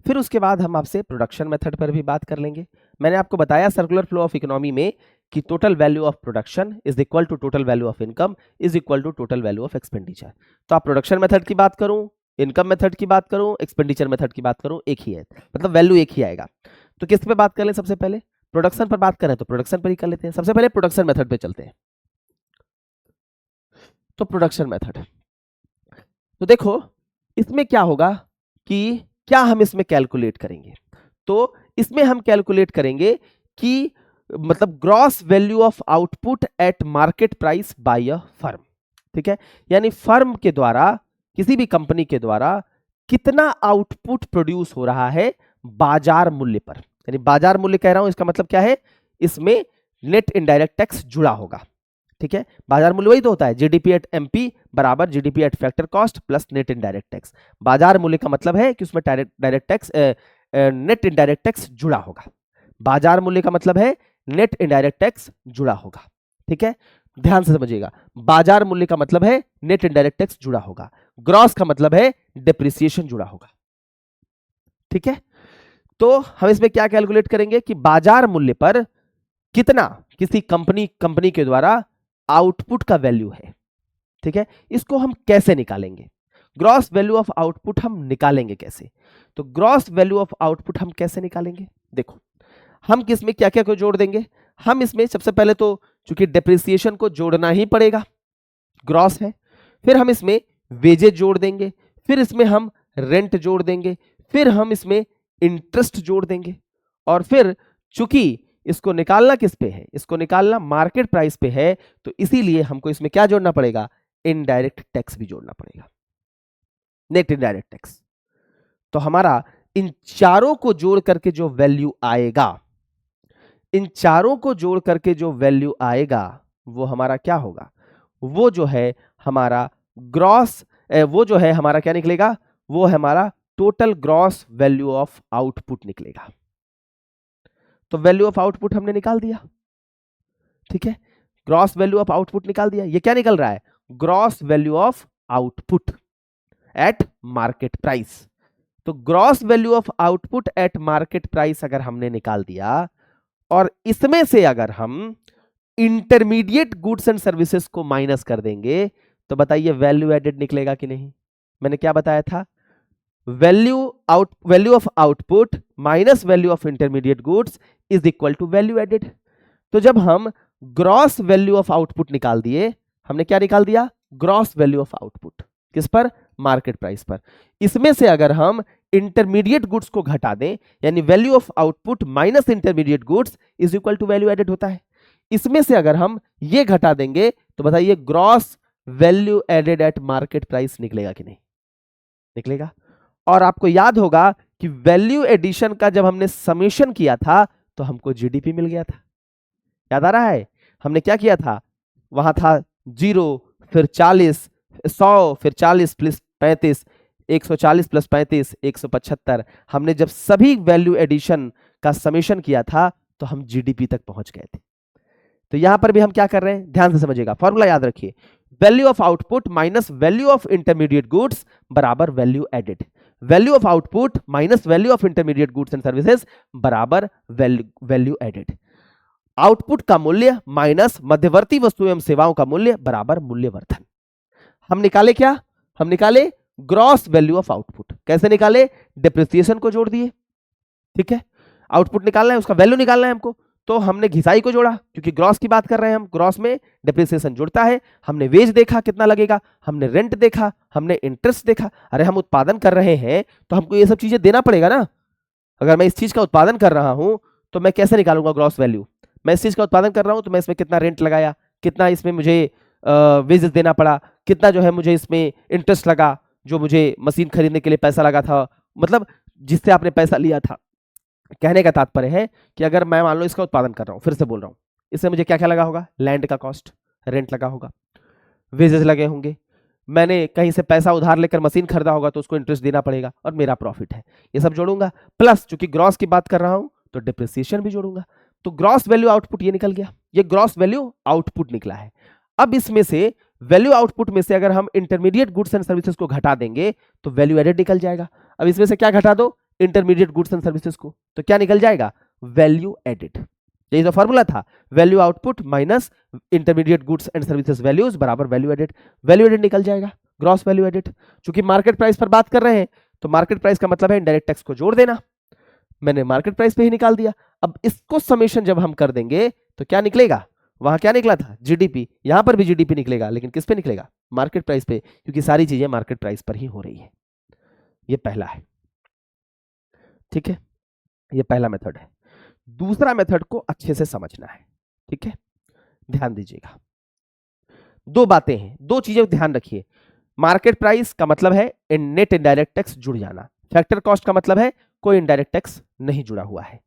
फिर उसके बाद हम आपसे प्रोडक्शन मेथड पर भी बात कर लेंगे। मैंने आपको बताया सर्कुलर फ्लो ऑफ इकोनॉमी में कि total value of production is equal to total value of income is equal to total value of expenditure. तो आप प्रोडक्शन मेथड की बात करूं, इनकम मेथड की बात करूं, एक्सपेंडिचर मेथड की बात करूं, एक ही है, मतलब वैल्यू एक ही आएगा। तो किस पे बात कर लें, सबसे पहले प्रोडक्शन पर बात करें तो प्रोडक्शन पर ही कर लेते हैं। सबसे पहले प्रोडक्शन मेथड पे चलते हैं। तो प्रोडक्शन मेथड, तो देखो इसमें क्या होगा कि क्या हम इसमें कैलकुलेट करेंगे, तो इसमें हम कैलकुलेट करेंगे कि मतलब gross value of output at market price by a firm, ठीक है, यानी फर्म के द्वारा, किसी भी कंपनी के द्वारा कितना आउटपुट प्रोड्यूस हो रहा है बाजार मूल्य पर। यानी बाजार मूल्य कह रहा हूं, इसका मतलब क्या है, इसमें नेट इनडायरेक्ट टैक्स जुड़ा होगा, ठीक है, बाजार मूल्य वही तो होता है, जीडीपी एट एमपी बराबर GDP at factor cost plus net indirect tax. बाजार मूल्य का मतलब है कि उसमें direct tax, net indirect tax जुड़ा होगा। बाजार मूल्य का मतलब है नेट इनडायरेक्ट टैक्स जुड़ा होगा, ठीक है, ध्यान से समझिएगा। बाजार मूल्य का मतलब है नेट इनडायरेक्ट टैक्स जुड़ा होगा, ग्रॉस का मतलब है डिप्रिसिएशन जुड़ा होगा, ठीक है। तो हम इसमें क्या कैलकुलेट करेंगे कि बाजार मूल्य पर कितना किसी कंपनी के द्वारा आउटपुट का वैल्यू है, ठीक है, इसको हम कैसे निकालेंगे, ग्रॉस वैल्यू ऑफ आउटपुट हम निकालेंगे कैसे। तो ग्रॉस वैल्यू ऑफ आउटपुट हम कैसे निकालेंगे, देखो हम किसमें क्या क्या को जोड़ देंगे, हम इसमें सबसे पहले तो चूंकि डेप्रिसिएशन को जोड़ना ही पड़ेगा, ग्रॉस है, फिर हम इसमें वेजेज जोड़ देंगे, फिर इसमें हम रेंट जोड़ देंगे, फिर हम इसमें इंटरेस्ट जोड़ देंगे, और फिर चूंकि इसको निकालना किस पे है, इसको निकालना मार्केट प्राइस पे है, तो इसीलिए हमको इसमें क्या जोड़ना पड़ेगा, इनडायरेक्ट टैक्स भी जोड़ना पड़ेगा, नेट इनडायरेक्ट टैक्स। तो हमारा इन चारों को जोड़ करके जो वैल्यू आएगा, इन चारों को जोड़ करके जो वैल्यू आएगा वो हमारा क्या होगा, वो जो है हमारा ग्रॉस, वो जो है हमारा क्या निकलेगा, वो है हमारा total gross value of output निकलेगा। तो वैल्यू ऑफ आउटपुट हमने निकाल दिया, ठीक है, ग्रॉस वैल्यू ऑफ आउटपुट निकाल दिया। ये क्या निकल रहा है, gross value of output at market price. तो gross value of output at market price अगर हमने निकाल दिया, और इसमें से अगर हम इंटरमीडिएट गुड्स एंड सर्विसेज को माइनस कर देंगे, तो बताइए वैल्यू एडेड निकलेगा कि नहीं। मैंने क्या बताया था, value of output minus value of intermediate goods is equal to value added. तो जब हम ग्रॉस वैल्यू ऑफ आउटपुट निकाल दिए, हमने क्या निकाल दिया, ग्रॉस वैल्यू ऑफ आउटपुट, किस पर, मार्केट प्राइस पर। इसमें से अगर हम इंटरमीडिएट गुड्स को घटा दें, यानी value of output minus intermediate goods is equal to value added होता है। इसमें से अगर हम ये घटा देंगे तो बताइए gross value added at market price निकलेगा कि नहीं, निकलेगा। और आपको याद होगा कि वैल्यू एडिशन का जब हमने समेशन किया था तो हमको जीडीपी मिल गया था, याद आ रहा है, हमने क्या किया था, वहां था 0 फिर 40 100 फिर 40 प्लस 35 140 प्लस 35 175। हमने जब सभी वैल्यू एडिशन का समेशन किया था तो हम जीडीपी तक पहुंच गए थे। तो यहां पर भी हम क्या कर रहे हैं, ध्यान से समझिएगा, फॉर्मूला याद रखिए, value of output minus value of intermediate goods बराबर value added, value of output minus value of intermediate goods and services बराबर वैल्यू एडेड। आउटपुट का मूल्य माइनस मध्यवर्ती वस्तु एवं सेवाओं का मूल्य बराबर मूल्यवर्धन। हम निकाले क्या, हम निकाले ग्रॉस वैल्यू ऑफ आउटपुट। कैसे निकाले, डिप्रिसिएशन को जोड़ दिए, ठीक है, आउटपुट निकालना है, उसका वैल्यू निकालना है हमको, तो हमने घिसाई को जोड़ा, क्योंकि ग्रॉस की बात कर रहे हैं हम, ग्रॉस में डिप्रिसिएशन जुड़ता है। हमने वेज देखा कितना लगेगा, हमने रेंट देखा, हमने इंटरेस्ट देखा। अरे हम उत्पादन कर रहे हैं तो हमको ये सब चीजें देना पड़ेगा ना। अगर मैं इस चीज का उत्पादन कर रहा हूं तो मैं कैसे निकालूंगा ग्रॉस वैल्यू, मैं इस चीज का उत्पादन कर रहा हूं तो मैं इसमें कितना रेंट लगाया, कितना इसमें मुझे वेजेस देना पड़ा, कितना जो है मुझे इसमें इंटरेस्ट लगा, जो मुझे मशीन खरीदने के लिए पैसा लगा था, मतलब जिससे आपने पैसा लिया था। कहने का तात्पर्य है कि अगर मैं मान लो इसका उत्पादन कर रहा हूं, फिर से बोल रहा हूं, इससे मुझे क्या क्या लगा होगा, लैंड का कॉस्ट, रेंट लगा होगा, वेजेस लगे होंगे, मैंने कहीं से पैसा उधार लेकर मशीन खरीदा होगा तो उसको इंटरेस्ट देना पड़ेगा, और मेरा प्रॉफिट है, ये सब जोड़ूंगा। प्लस चूंकि ग्रॉस की बात कर रहा हूं तो डिप्रिसिएशन भी जोड़ूंगा। तो ग्रॉस वैल्यू आउटपुट ये निकल गया, ये ग्रॉस वैल्यू आउटपुट निकला है। अब इसमें से वैल्यू आउटपुट में से अगर हम इंटरमीडिएट गुड्स एंड सर्विसेज को घटा देंगे तो वैल्यू एडेड निकल जाएगा। अब इसमें से क्या घटा दो, इंटरमीडिएट गुड्स एंड सर्विसेज को, तो क्या निकल जाएगा, वैल्यू एडेड। यही तो फॉर्मूला था, value output minus intermediate goods and services values बराबर वैल्यू एडेड। वैल्यू एडेड निकल जाएगा, ग्रॉस वैल्यू एडेड। चूंकि मार्केट प्राइस पर बात कर रहे हैं तो मार्केट प्राइस का मतलब है इनडायरेक्ट टैक्स को जोड़ देना, मैंने मार्केट प्राइस पे ही निकाल दिया। अब इसको समेशन जब हम कर देंगे तो क्या निकलेगा, वहां क्या निकला था, जीडीपी, यहां पर भी जीडीपी निकलेगा, लेकिन किस पे निकलेगा, मार्केट प्राइस पे, क्योंकि सारी चीजें मार्केट प्राइस पर ही हो रही है। ये पहला है, ठीक है, ये पहला मेथड है। दूसरा मेथड को अच्छे से समझना है, ठीक है, ध्यान दीजिएगा। दो बातें हैं, दो चीजें ध्यान रखिए। मार्केट प्राइस का मतलब है नेट इनडायरेक्ट टैक्स जुड़ जाना, फैक्टर कॉस्ट का मतलब है कोई इनडायरेक्ट टैक्स नहीं जुड़ा हुआ है।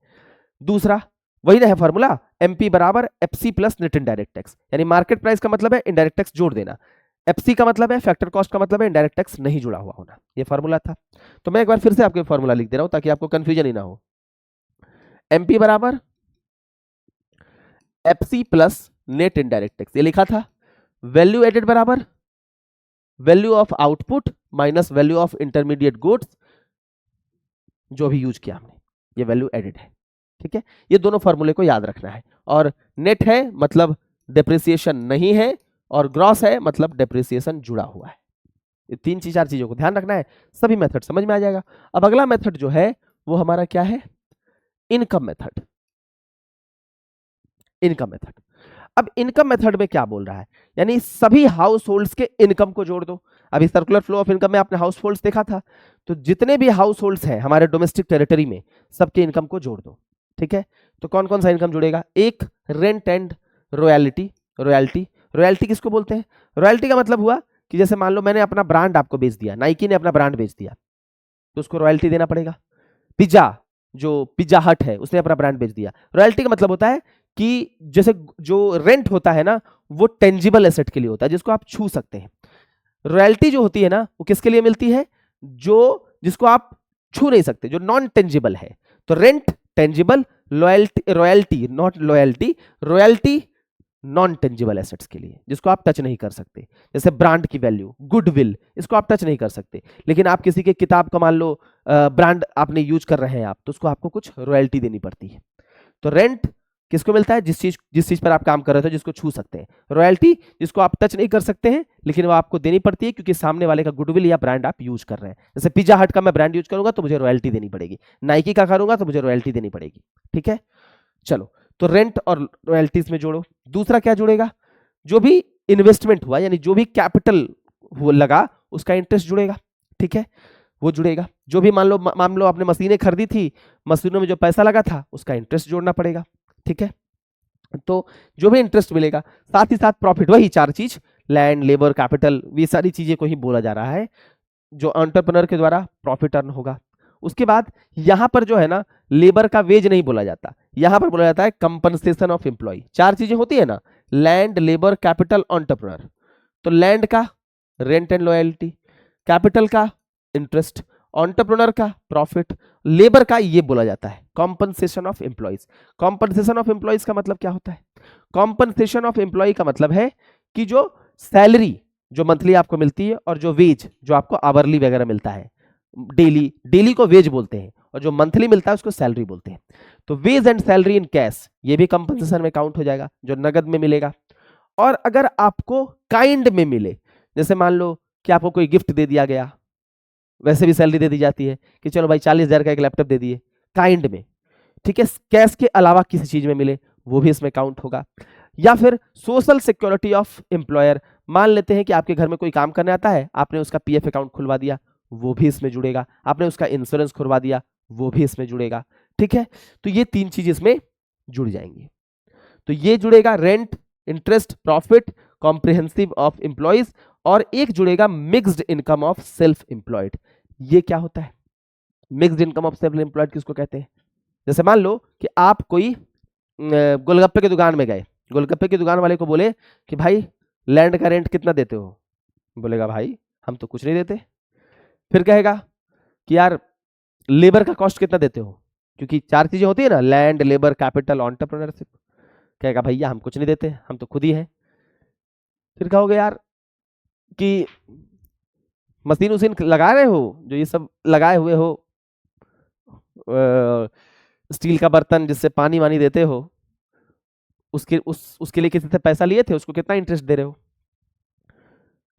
दूसरा वही ना है फॉर्मूला, एमपी बराबर FC plus net indirect tax, यानी मार्केट प्राइस का मतलब है इनडायरेक्ट टैक्स जोड़ देना, एफसी का मतलब है फैक्टर कॉस्ट का मतलब है इनडायरेक्ट टैक्स नहीं जुड़ा हुआ होना। ये फॉर्मूला था। तो मैं एक बार फिर से आपको फॉर्मूला लिख दे रहा हूं ताकि आपको कंफ्यूजन ही ना हो। एमपी बराबर FC plus net indirect tax, ये लिखा था। वैल्यू एडेड बराबर value of output minus value of intermediate goods, जो भी यूज किया हमने, ये वैल्यू एडेड है, ठीक है। ये दोनों फॉर्मूले को याद रखना है। और नेट है मतलब डेप्रिसिएशन नहीं है, और ग्रॉस है मतलब डेप्रिसिएशन जुड़ा हुआ है। ये तीन चार चीजों को ध्यान रखना है, सभी मेथड समझ में आ जाएगा। अब अगला मेथड जो है वो हमारा क्या है, इनकम मेथड। इनकम मेथड, अब इनकम मेथड में क्या बोल रहा है, यानी सभी हाउस होल्ड्स के इनकम को जोड़ दो। अभी सर्कुलर फ्लो ऑफ इनकम में आपने हाउस होल्ड्स देखा था, तो जितने भी हाउस होल्ड्स हैं हमारे डोमेस्टिक टेरिटरी में, सबके इनकम को जोड़ दो, ठीक है। तो कौन कौन सा इनकम जुड़ेगा, एक rent and royalty. Royalty, royalty किसको बोलते हैं, रॉयल्टी का मतलब हुआ कि जैसे मान लो मैंने अपना ब्रांड आपको बेच दिया, नाइकी ने अपना ब्रांड बेच दिया, तो उसको रॉयल्टी देना पड़ेगा। पिज्जा, जो पिज्जा हट है, उसने अपना ब्रांड बेच दिया। रॉयल्टी का मतलब होता है कि जैसे जो रेंट होता है ना, वो टेंजिबल एसेट के लिए होता है, जिसको आप छू सकते हैं। रॉयल्टी जो होती है ना, वो किसके लिए मिलती है, जो जिसको आप छू नहीं सकते, जो नॉन टेंजिबल है। तो rent tangible, loyalty royalty not loyalty, royalty non tangible assets के लिए, जिसको आप टच नहीं कर सकते। जैसे ब्रांड की वैल्यू, गुडविल, इसको आप टच नहीं कर सकते, लेकिन आप किसी के किताब का मान लो ब्रांड आपने यूज कर रहे हैं आप, तो उसको आपको कुछ रॉयल्टी देनी पड़ती है। तो रेंट किसको मिलता है, जिस चीज पर आप काम कर रहे थे, जिसको छू सकते हैं। रॉयल्टी जिसको आप टच नहीं कर सकते हैं, लेकिन वो आपको देनी पड़ती है क्योंकि सामने वाले का गुडविल या ब्रांड आप यूज कर रहे हैं। जैसे पिज्जा हट का मैं ब्रांड यूज करूंगा तो मुझे रॉयल्टी देनी पड़ेगी, नाइकी का करूंगा तो मुझे रॉयल्टी देनी पड़ेगी, ठीक है। चलो, तो रेंट और रॉयल्टीज में जोड़ो। दूसरा क्या जुड़ेगा, जो भी इन्वेस्टमेंट हुआ, यानी जो भी कैपिटल लगा, उसका इंटरेस्ट जुड़ेगा, ठीक है, वो जुड़ेगा। जो भी मान लो आपने मशीनें खरीदी थी, मशीनों में जो पैसा लगा था उसका इंटरेस्ट जोड़ना पड़ेगा, ठीक है। तो जो भी इंटरेस्ट मिलेगा, साथ ही साथ प्रॉफिट, वही चार चीज, लैंड, लेबर, कैपिटल, ये सारी चीजें को ही बोला जा रहा है जो एंटरप्रेन्योर के द्वारा प्रॉफिट अर्न होगा। उसके बाद यहां पर जो है ना, लेबर का वेज नहीं बोला जाता, यहां पर बोला जाता है कंपनसेशन ऑफ एम्प्लॉय। चार चीजें होती है ना, लैंड, लेबर, कैपिटल, एंटरप्रेन्योर। तो लैंड का रेंट एंड लॉयल्टी, कैपिटल का इंटरेस्ट, एंटरप्रेन्योर का प्रॉफिट, लेबर का ये बोला जाता है compensation of employees. Compensation of employees का मतलब क्या होता है, कॉम्पनसेशन ऑफ एम्प्लॉय का मतलब है कि जो सैलरी जो मंथली आपको मिलती है, और जो वेज जो आपको आवरली वगैरह मिलता है, डेली, डेली को वेज बोलते हैं, और जो मंथली मिलता है उसको सैलरी बोलते हैं। तो wage and salary in cash, ये भी कंपनसेशन में काउंट हो जाएगा, जो नगद में मिलेगा। और अगर आपको काइंड में मिले, जैसे मान लो कि आपको कोई गिफ्ट दे दिया गया, वैसे भी सैलरी दे दी जाती है कि चलो भाई 40,000 का एक लैपटॉप दे दिए काइंड में, ठीक है, कैश के अलावा किसी चीज में मिले, वो भी इसमें काउंट होगा। या फिर सोशल सिक्योरिटी ऑफ एम्प्लॉयर, मान लेते हैं कि आपके घर में कोई काम करने आता है, आपने उसका पीएफ अकाउंट खुलवा दिया, वो भी इसमें जुड़ेगा। आपने उसका इंश्योरेंस खुलवा दिया, वो भी इसमें जुड़ेगा। ठीक है, तो ये तीन चीज इसमें जुड़ जाएंगी। तो ये जुड़ेगा rent, interest, profit, comprehensive of employees, और एक जुड़ेगा mixed income of self employed. ये क्या होता है mixed income of self employed, किसको कहते हैं? जैसे मान लो कि आप कोई गोलगप्पे की दुकान में गए, गोलगप्पे की दुकान वाले को बोले कि भाई लैंड का रेंट कितना देते हो? बोलेगा भाई हम तो कुछ नहीं देते। फिर कहेगा कि यार लेबर का कॉस्ट कितना देते हो? क्योंकि चार चीजें होती है ना, लैंड, लेबर, कैपिटल, एंटरप्रेन्योरशिप। कहेगा भैया हम कुछ नहीं देते, हम तो खुद ही हैं। फिर कहोगे यार कि मशीन उसीन लगा रहे हो, जो ये सब लगाए हुए हो, स्टील का बर्तन जिससे पानी वानी देते हो, उसके लिए किसी से पैसा लिए थे, उसको कितना इंटरेस्ट दे रहे हो?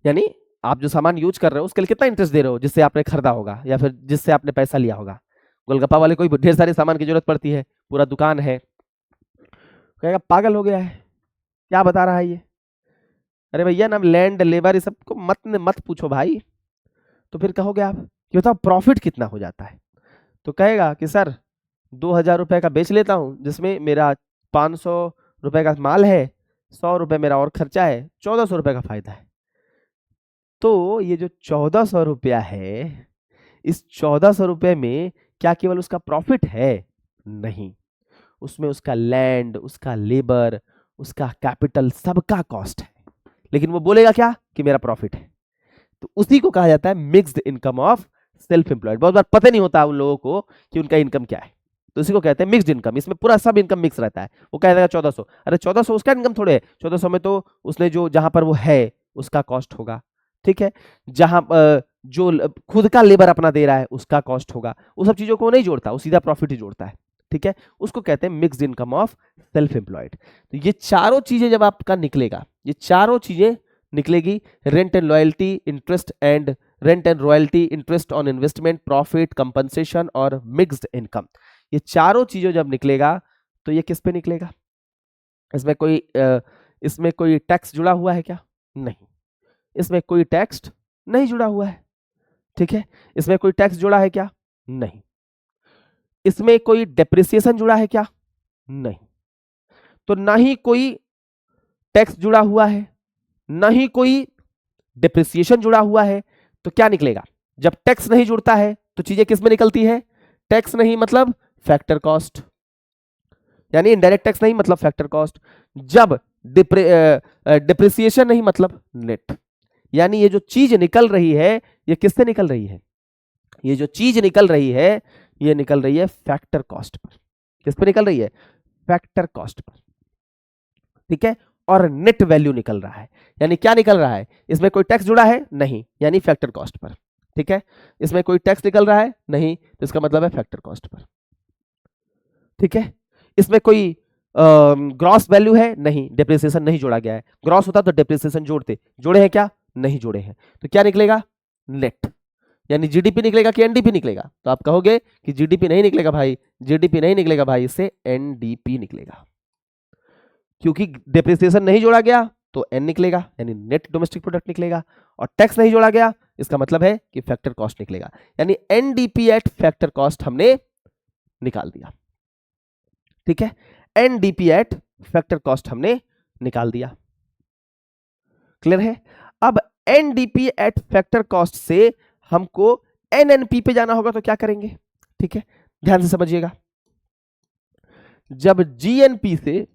यानी आप जो सामान यूज कर रहे हो उसके लिए कितना इंटरेस्ट दे रहे हो, जिससे आपने खरीदा होगा या फिर जिससे आपने पैसा लिया होगा। गोलगप्पा वाले को ढेर सारे सामान की जरूरत पड़ती है, पूरा दुकान है। कहेगा पागल हो गया है, क्या बता रहा है ये? अरे भैया ना लैंड, लेबर, ये सबको मत मत पूछो भाई। तो फिर कहोगे आप कि बताओ प्रॉफिट कितना हो जाता है? तो कहेगा कि सर 2,000 रुपए का बेच लेता हूं, जिसमें मेरा 500 रुपए का माल है, 100 रुपए मेरा और खर्चा है, 1,400 रुपए का फायदा है। तो ये जो 1,400 रुपया है, इस 1,400 रुपए में क्या केवल उसका प्रॉफिट है? नहीं, उसमें उसका लैंड, उसका लेबर, उसका कैपिटल, सबका कॉस्ट है। लेकिन वो बोलेगा क्या कि मेरा प्रॉफिट है। तो उसी को कहा जाता है mixed income of self employed. बहुत बार पता नहीं होता उन लोगों को कि उनका इनकम क्या है, तो उसी को कहते हैं मिक्स्ड इनकम। इसमें पूरा सब इनकम मिक्स रहता है। वो कह देगा 1,400, अरे 1,400 उसका इनकम थोड़े है, 1,400 में तो उसने जो जहां पर वो है उसका कॉस्ट होगा। ठीक है, जहां जो खुद का लेबर अपना दे रहा है उसका कॉस्ट होगा। वो सब चीजों को नहीं जोड़ता, वो सीधा प्रॉफिट ही जोड़ता है। ठीक है, उसको कहते हैं mixed income of self employed. तो ये चारों चीजें जब आपका निकलेगा, ये चारों चीजें निकलेगी, rent and loyalty, interest and rent and royalty, interest on investment, profit, compensation और मिक्स्ड इनकम, ये चारों चीजों जब निकलेगा तो ये किस पे निकलेगा? इसमें कोई टैक्स जुड़ा हुआ है क्या? नहीं, इसमें कोई टैक्स नहीं जुड़ा हुआ है। ठीक है, इसमें कोई टैक्स जुड़ा है क्या? नहीं। इसमें कोई डेप्रिसिएशन जुड़ा है क्या? नहीं। तो ना ही कोई टैक्स जुड़ा हुआ है, ना ही कोई डेप्रिसिएशन जुड़ा हुआ है। तो क्या निकलेगा? जब टैक्स नहीं जुड़ता है तो चीजें किस में निकलती है? टैक्स नहीं मतलब फैक्टर कॉस्ट, यानी इनडायरेक्ट टैक्स नहीं मतलब फैक्टर कॉस्ट। जब डिप्रिसिएशन नहीं मतलब नेट। यानी ये जो चीज निकल रही है ये किससे निकल रही है? ये जो चीज निकल रही है ये निकल रही है फैक्टर कॉस्ट पर। किस पर निकल रही है? Factor cost per. ठीक है, और नेट वैल्यू निकल रहा है, यानी क्या निकल रहा है? इसमें कोई टैक्स जुड़ा है? नहीं, यानी फैक्टर कॉस्ट पर। ठीक है, इसमें कोई टैक्स निकल रहा है? नहीं, तो इसका मतलब है फैक्टर कॉस्ट पर। ठीक है, इसमें कोई ग्रॉस वैल्यू है? नहीं, डेप्रिसिएशन नहीं जोड़ा गया है। ग्रॉस होता तो डेप्रिसिएशन जोड़ते, जोड़े हैं क्या? नहीं जोड़े हैं। तो क्या निकलेगा? नेट। यानी जीडीपी निकलेगा कि एनडीपी निकलेगा? तो आप कहोगे कि जीडीपी नहीं निकलेगा भाई, जीडीपी नहीं निकलेगा भाई, इससे एनडीपी निकलेगा। क्योंकि डेप्रिसिएशन नहीं जोड़ा गया तो एन निकलेगा, यानी नेट डोमेस्टिक प्रोडक्ट निकलेगा, और टैक्स नहीं जोड़ा गया इसका मतलब है कि फैक्टर कॉस्ट निकलेगा। यानी एनडीपी एट फैक्टर कॉस्ट हमने निकाल दिया। ठीक है, एनडीपी एट फैक्टर कॉस्ट हमने निकाल दिया। क्लियर है? अब एनडीपी एट फैक्टर कॉस्ट से हमको एनएनपी पे जाना होगा तो क्या करेंगे? ठीक है, ध्यान से समझिएगा। जब जीएनपी से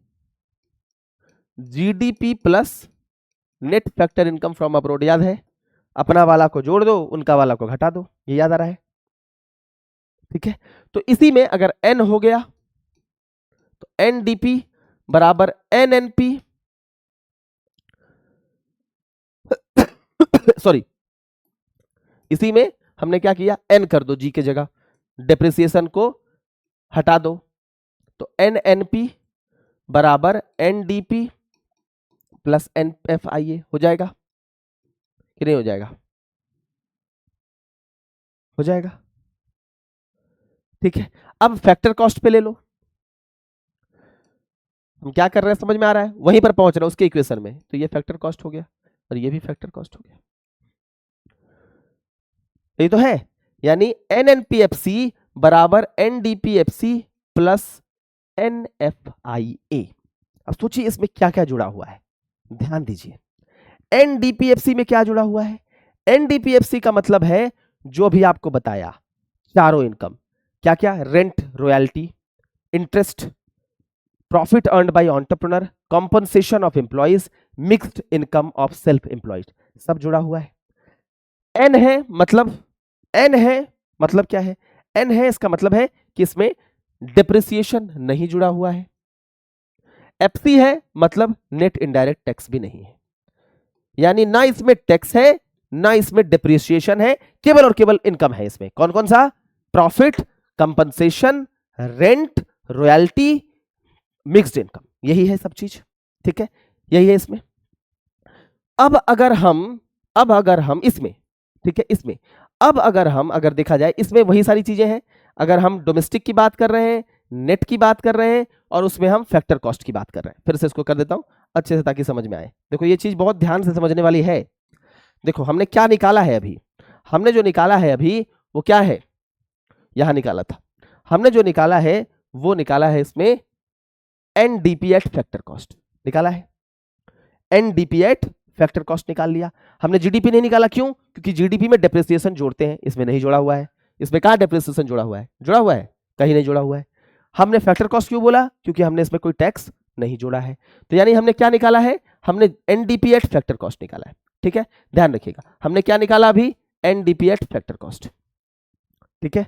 GDP plus net factor income from abroad, याद है? अपना वाला को जोड़ दो, उनका वाला को घटा दो, ये याद आ रहा है? ठीक है, तो इसी में अगर एन हो गया तो एनडीपी बराबर एनएनपी सॉरी, इसी में हमने क्या किया? एन कर दो जी के जगह, डेप्रिसिएशन को हटा दो, तो एनएनपी बराबर एनडीपी प्लस एनएफआईए हो जाएगा। कि नहीं हो जाएगा? हो जाएगा, ठीक है। अब फैक्टर कॉस्ट पे ले लो, हम क्या कर रहे हैं समझ में आ रहा है, वहीं पर पहुंच रहे हैं उसके इक्वेशन में। तो ये फैक्टर कॉस्ट हो गया और ये भी फैक्टर कॉस्ट हो गया, ये तो है। यानी NNPFC बराबर NDPFC प्लस NFIA। अब सोचिए इसमें क्या क्या जुड़ा हुआ है, ध्यान दीजिए। NDPFC में क्या जुड़ा हुआ है? NDPFC का मतलब है जो भी आपको बताया, चारों इनकम। क्या क्या? Rent, royalty, interest, profit earned by entrepreneur, compensation of employees, mixed income of self employed, सब जुड़ा हुआ है। एन है मतलब, एन है मतलब क्या है? एन है इसका मतलब है कि इसमें डिप्रिसिएशन नहीं जुड़ा हुआ है। एफसी है मतलब नेट इनडायरेक्ट टैक्स भी नहीं है, यानी ना इसमें टैक्स है ना इसमें डिप्रिसिएशन है, केवल और केवल इनकम है इसमें। कौन कौन सा? Profit, compensation, rent, royalty, mixed income, यही है सब चीज, ठीक है, यही है इसमें। अब अगर हम इसमें, ठीक है, इसमें अब अगर देखा जाए इसमें वही सारी चीजें हैं। अगर हम डोमेस्टिक की बात कर रहे हैं, नेट की बात कर रहे हैं, और उसमें हम फैक्टर कॉस्ट की बात कर रहे हैं। फिर से इसको कर देता हूं अच्छे से ताकि समझ में आए। देखो ये चीज बहुत ध्यान से समझने वाली है। देखो हमने क्या निकाला है अभी, हमने जो निकाला है अभी वो क्या है, यहां निकाला था हमने, जो निकाला है वो निकाला है इसमें NDP एट फैक्टर कॉस्ट निकाला है। NDP एट फैक्टर कॉस्ट निकाल लिया हमने। जीडीपी नहीं निकाला, क्यों? क्योंकि जीडीपी में डेप्रिसिएशन जोड़ते हैं, इसमें नहीं जोड़ा हुआ है। इसमें कहां डेप्रिसिएशन जोड़ा हुआ है? जुड़ा हुआ है? कहीं नहीं जोड़ा हुआ है। हमने फैक्टर कॉस्ट क्यों बोला? क्योंकि हमने इसमें कोई टैक्स नहीं जोड़ा है। तो यानी हमने क्या निकाला है? हमने NDP एट फैक्टर कॉस्ट निकाला है, ठीक है, ध्यान रखिएगा। हमने क्या निकाला अभी? NDP एट फैक्टर कॉस्ट, ठीक है,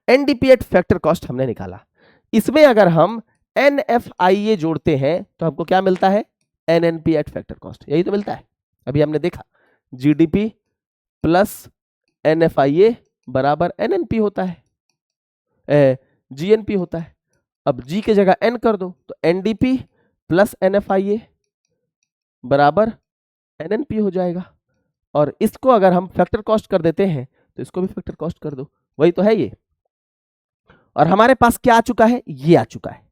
NDP एट फैक्टर कॉस्ट हमने निकाला। इसमें अगर हम NFIA जोड़ते हैं तो हमको क्या मिलता है? NNP एट फैक्टर कॉस्ट, यही तो मिलता है। अभी हमने देखा GDP प्लस NFIA बराबर NNP होता है, GNP होता है। अब G के जगह N कर दो तो NDP प्लस NFIA बराबर NNP हो जाएगा। और इसको अगर हम फैक्टर कॉस्ट कर देते हैं तो इसको भी फैक्टर कॉस्ट कर दो, वही तो है ये। और हमारे पास क्या आ चुका है? ये आ चुका है,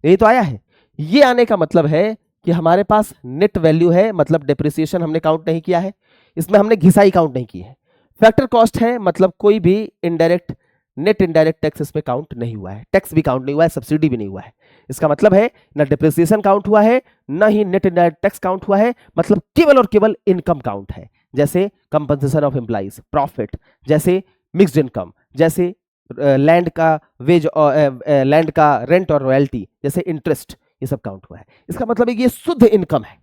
यही तो आया है। ये आने का मतलब है कि हमारे पास नेट वैल्यू है, मतलब डिप्रिसिएशन हमने काउंट नहीं किया है, इसमें हमने घिसाई काउंट नहीं की है। फैक्टर कॉस्ट है मतलब कोई भी इनडायरेक्ट, नेट इनडायरेक्ट टैक्स इसमें काउंट नहीं हुआ है, टैक्स भी काउंट नहीं हुआ है, सब्सिडी भी नहीं हुआ है। इसका मतलब है ना डिप्रिसिएशन काउंट हुआ है ना ही नेट इनडायरेक्ट टैक्स काउंट हुआ है, मतलब केवल और केवल इनकम काउंट है। जैसे कंपनसेशन ऑफ एम्प्लॉइज, प्रॉफिट, जैसे मिक्स्ड इनकम, जैसे लैंड का वेज और लैंड का रेंट और रॉयल्टी, जैसे इंटरेस्ट, ये सब काउंट हुआ है। इसका मतलब है कि ये शुद्ध इनकम है,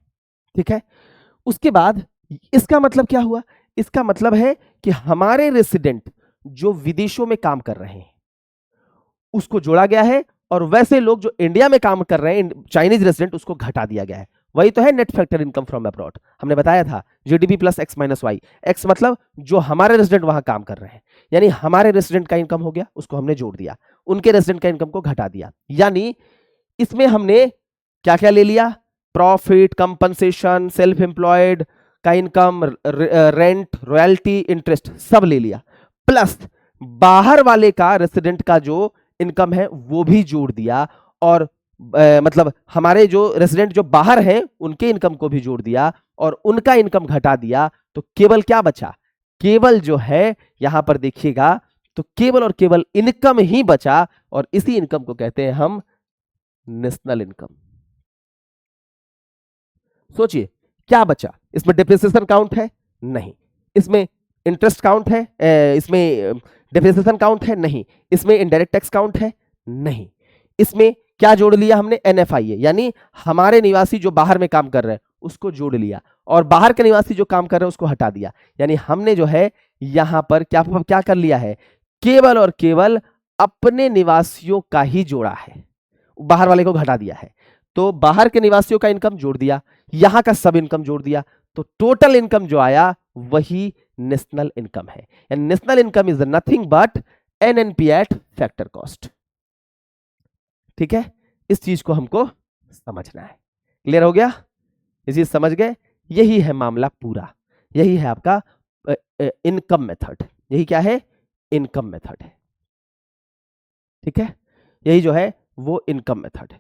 ठीक है। उसके बाद इसका मतलब क्या हुआ? इसका मतलब है कि हमारे रेसिडेंट जो विदेशों में काम कर रहे हैं उसको जोड़ा गया है, और वैसे लोग जो इंडिया में काम कर रहे हैं, चाइनीज रेसिडेंट, उसको घटा दिया गया है। वही तो है net factor income from abroad. हमने बताया था GDP plus X minus Y. X मतलब जो हमारे रेसिडेंट वहां काम कर रहे हैं, यानी हमारे रेसिडेंट का इनकम हो गया, उसको हमने जोड़ दिया, उनके रेसिडेंट का इनकम को घटा दिया। यानी इसमें हमने क्या क्या ले लिया? प्रॉफिट, कंपनसेशन, सेल्फ एम्प्लॉयड का इनकम, रेंट, रॉयल्टी, इंटरेस्ट, सब ले लिया, प्लस बाहर वाले का रेसिडेंट का जो इनकम है वो भी जोड़ दिया, और मतलब हमारे जो रेसिडेंट जो बाहर हैं उनके इनकम को भी जोड़ दिया, और उनका इनकम घटा दिया। तो केवल क्या बचा? केवल जो है यहां पर देखिएगा तो केवल और केवल इनकम ही बचा, और इसी इनकम को कहते हैं हम नेशनल इनकम। सोचिए क्या बचा? इसमें डिप्रिसिएशन काउंट है? नहीं। इसमें इंटरेस्ट काउंट है? इसमें डिप्रिसिएशन काउंट है? नहीं। इसमें इनडायरेक्ट टैक्स काउंट है? नहीं। इसमें क्या जोड़ लिया हमने? NFIA, यानी हमारे निवासी जो बाहर में काम कर रहे हैं उसको जोड़ लिया, और बाहर के निवासी जो काम कर रहे हैं उसको हटा दिया। यानी हमने जो है यहां पर क्या क्या कर लिया है? केवल और केवल अपने निवासियों का ही जोड़ा है, बाहर वाले को घटा दिया है। तो बाहर के निवासियों का इनकम जोड़ दिया, यहां का सब इनकम जोड़ दिया, तो टोटल इनकम जो आया वही नेशनल इनकम है। And national income is nothing but NNP eight factor cost, ठीक है। इस चीज को हमको समझना है। क्लियर हो गया? ये चीज समझ गए? यही है मामला पूरा। यही है आपका इनकम मेथड। यही क्या है? इनकम मेथड है। ठीक है, यही जो है वो इनकम मेथड है।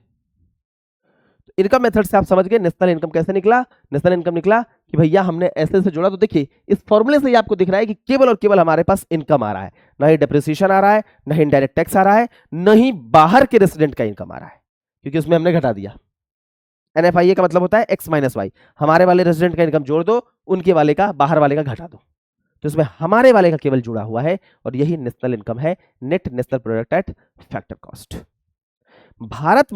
इनकम मेथड से आप समझ गए नेशनल इनकम कैसे निकला। नेशनल इनकम निकला कि भैया हमने ऐसे से जोड़ा। तो देखिए इस फॉर्मूले से ही आपको दिख रहा है कि केवल और केवल हमारे पास इनकम आ रहा है, ना ही डेप्रिसिएशन आ रहा है, ना ही इनडायरेक्ट टैक्स आ रहा है, ना ही बाहर के रेसिडेंट का इनकम आ रहा है, क्योंकि उसमें हमने घटा दिया। NFIA का मतलब होता है एक्स माइनस वाई। हमारे वाले रेसिडेंट का इनकम जोड़ दो, उनके वाले का, बाहर वाले का घटा दो। तो इसमें हमारे वाले का केवल जुड़ा हुआ है, और यही नेशनल इनकम है, net national product at factor cost. Bharat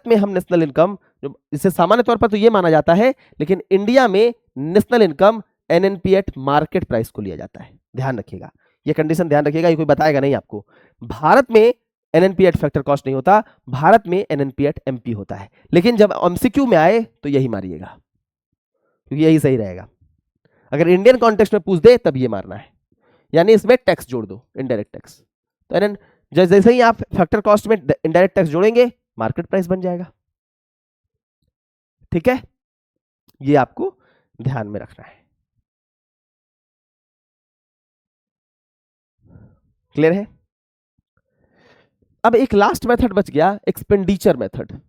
में हम नेशनल इनकम, जो इसे सामान्य तौर पर तो ये माना जाता है, लेकिन इंडिया में national income NNP eight market price को लिया जाता है। ध्यान रखिएगा, ये कंडीशन ध्यान रखिएगा, ये कोई बताएगा नहीं आपको। भारत में NNP एट फैक्टर कॉस्ट नहीं होता, भारत में NNP एट MP होता है। लेकिन जब MCQ में आए तो यही मारिएगा, क्योंकि यही सही रहेगा। अगर इंडियन कॉन्टेक्स्ट में पूछ दे तब ये मारना है, यानी इसमें टैक्स जोड़ दो, इनडायरेक्ट टैक्स। तो जैसे ही आप फैक्टर कॉस्ट में इनडायरेक्ट टैक्स जोड़ेंगे, मार्केट प्राइस बन जाएगा। ठीक है, ये आपको ध्यान में रखना है। क्लियर है? अब एक लास्ट मेथड बच गया, एक्सपेंडिचर मेथड।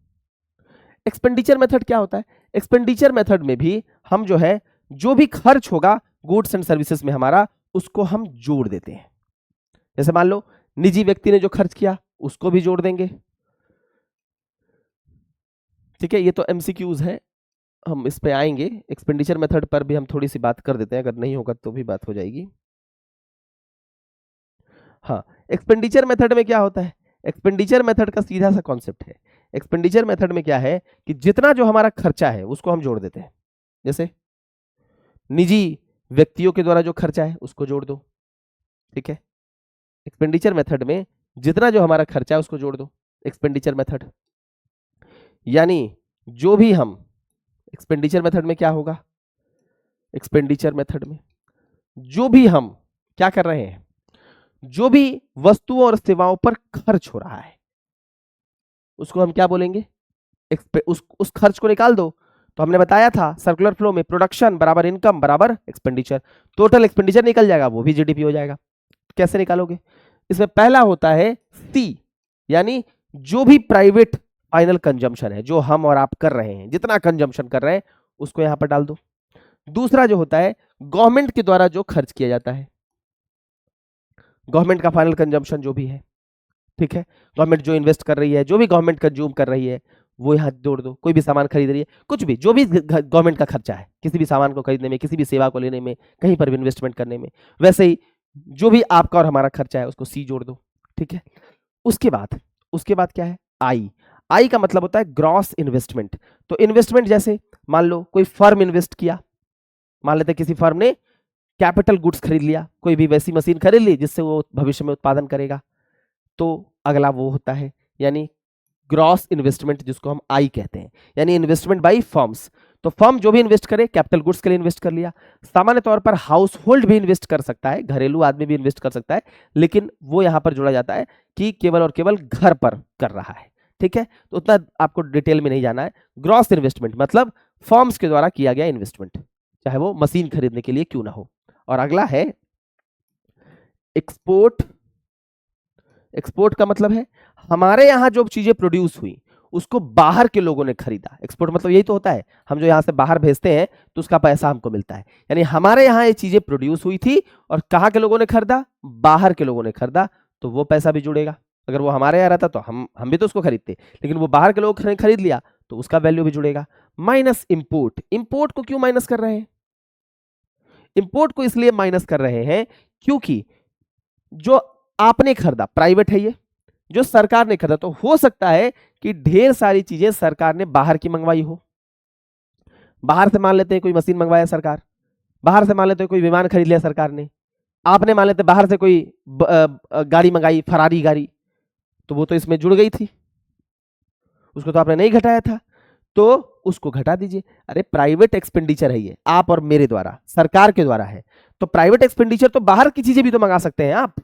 एक्सपेंडिचर मेथड क्या होता है? एक्सपेंडिचर मेथड में भी हम जो है, जो भी खर्च होगा गुड्स एंड सर्विसेज में हमारा, उसको हम जोड़ देते हैं। जैसे मान लो निजी व्यक्ति ने जो खर्च किया उसको भी जोड़ देंगे। ठीक है, ये तो MCQs है, हम इस पे आएंगे। एक्सपेंडिचर मेथड पर भी हम थोड़ी सी बात कर देते हैं, अगर नहीं होगा तो भी बात हो जाएगी। हाँ, एक्सपेंडिचर मेथड में क्या होता है? एक्सपेंडिचर मेथड का सीधा सा कॉन्सेप्ट है। एक्सपेंडिचर मेथड में क्या है कि जितना जो हमारा खर्चा है उसको हम जोड़ देते हैं। जैसे निजी व्यक्तियों के द्वारा जो खर्चा है उसको जोड़ दो। ठीक है, एक्सपेंडिचर मेथड में जितना जो हमारा खर्चा है उसको जोड़ दो, एक्सपेंडिचर मेथड। यानी जो भी हम एक्सपेंडिचर मेथड में क्या होगा, एक्सपेंडिचर मेथड में जो भी हम क्या कर रहे हैं, जो भी वस्तुओं और सेवाओं पर खर्च हो रहा है उसको हम क्या बोलेंगे, उस खर्च को निकाल दो। तो हमने बताया था सर्कुलर फ्लो में प्रोडक्शन बराबर इनकम बराबर एक्सपेंडिचर, टोटल एक्सपेंडिचर निकल जाएगा, वो भी GDP हो जाएगा। कैसे निकालोगे? इसमें पहला होता है C, यानी जो भी प्राइवेट फाइनल कंजम्पशन है, जो हम और आप कर रहे हैं, जितना कंजम्पशन कर रहे हैं उसको यहां पर डाल दो। दूसरा जो होता है गवर्नमेंट के द्वारा जो खर्च किया जाता है, गवर्नमेंट का फाइनल कंजम्पशन जो भी है। ठीक है, गवर्नमेंट जो इन्वेस्ट कर रही है, जो भी गवर्नमेंट कंज्यूम कर रही है वो यहां जोड़ दो। कोई भी सामान खरीद रही है, कुछ भी, जो भी गवर्नमेंट का खर्चा है किसी भी सामान को खरीदने में, किसी भी सेवा को लेने में, कहीं पर भी इन्वेस्टमेंट करने में, वैसे ही जो भी आपका और हमारा खर्चा है उसको C जोड़ दो। ठीक है, उसके बाद क्या है? आई का मतलब होता है ग्रॉस इन्वेस्टमेंट। तो इन्वेस्टमेंट जैसे मान लो कोई फर्म इन्वेस्ट किया, मान लेते किसी फर्म ने कैपिटल गुड्स खरीद लिया, कोई भी वैसी मशीन खरीद ली जिससे वो भविष्य में उत्पादन करेगा, तो अगला वो होता है यानी ग्रॉस इन्वेस्टमेंट, जिसको हम आई कहते हैं, यानी इन्वेस्टमेंट बाय फर्म्स। तो फर्म जो भी इन्वेस्ट करे, कैपिटल गुड्स के लिए इन्वेस्ट कर लिया। सामान्य तौर पर हाउस होल्ड भी इन्वेस्ट कर सकता है, घरेलू आदमी भी इन्वेस्ट कर सकता है, लेकिन वो यहां पर जोड़ा जाता है कि केवल और केवल घर पर कर रहा है। ठीक है, तो उतना आपको डिटेल में नहीं जाना है। ग्रॉस इन्वेस्टमेंट मतलब फर्म्स के द्वारा किया गया इन्वेस्टमेंट, चाहे वो मशीन खरीदने के लिए क्यों ना हो। और अगला है एक्सपोर्ट। एक्सपोर्ट का मतलब है हमारे यहां जो चीजें प्रोड्यूस हुई उसको बाहर के लोगों ने खरीदा। एक्सपोर्ट मतलब यही तो होता है, हम जो यहां से बाहर भेजते हैं तो उसका पैसा हमको मिलता है। यानी हमारे यहां ये चीजें प्रोड्यूस हुई थी और कहां के लोगों ने खरीदा, बाहर के लोगों ने खरीदा, तो वो पैसा भी जुड़ेगा। अगर वो हमारे यहाँ रहता तो हम भी तो उसको खरीदते, लेकिन वो बाहर के लोग खरीद लिया तो उसका वैल्यू भी जुड़ेगा। Minus import. इंपोर्ट को क्यों माइनस कर रहे हैं? इंपोर्ट को इसलिए माइनस कर रहे हैं क्योंकि जो आपने खरीदा प्राइवेट है, ये जो सरकार ने खरीदा, तो हो सकता है कि ढेर सारी चीजें सरकार ने बाहर की मंगवाई हो। बाहर से मान लेते हैं कोई मशीन मंगवाया सरकार, बाहर से मान लेते हैं कोई विमान खरीद लिया सरकार ने, आपने मान लेते बाहर से कोई गाड़ी मंगाई, फरारी गाड़ी, तो वो तो इसमें जुड़ गई थी, उसको तो आपने नहीं घटाया था, तो उसको घटा दीजिए। अरे प्राइवेट एक्सपेंडिचर है ये, आप और मेरे द्वारा, सरकार के द्वारा है, तो प्राइवेट एक्सपेंडिचर तो बाहर की चीजें भी तो मंगा सकते हैं आप,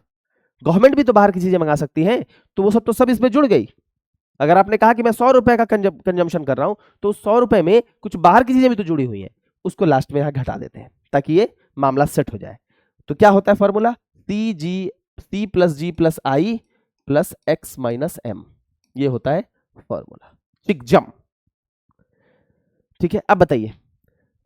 गवर्नमेंट भी तो बाहर की चीजें मंगा सकती है, तो वो सब तो सब इसमें जुड़ गई। अगर आपने कहा कि मैं 100 रुपए का कंजम्पशन कर रहा हूं, तो 100 रुपए में कुछ बाहर की चीजें भी तो जुड़ी हुई हैं, उसको लास्ट में यहां घटा देते हैं, ताकि ये मामला सेट हो जाए। तो क्या होता है फॉर्मूला, सी प्लस जी प्लस आई प्लस एक्स माइनस एम, ये होता है फॉर्मूला। ठीक, जम। ठीक है, अब बताइए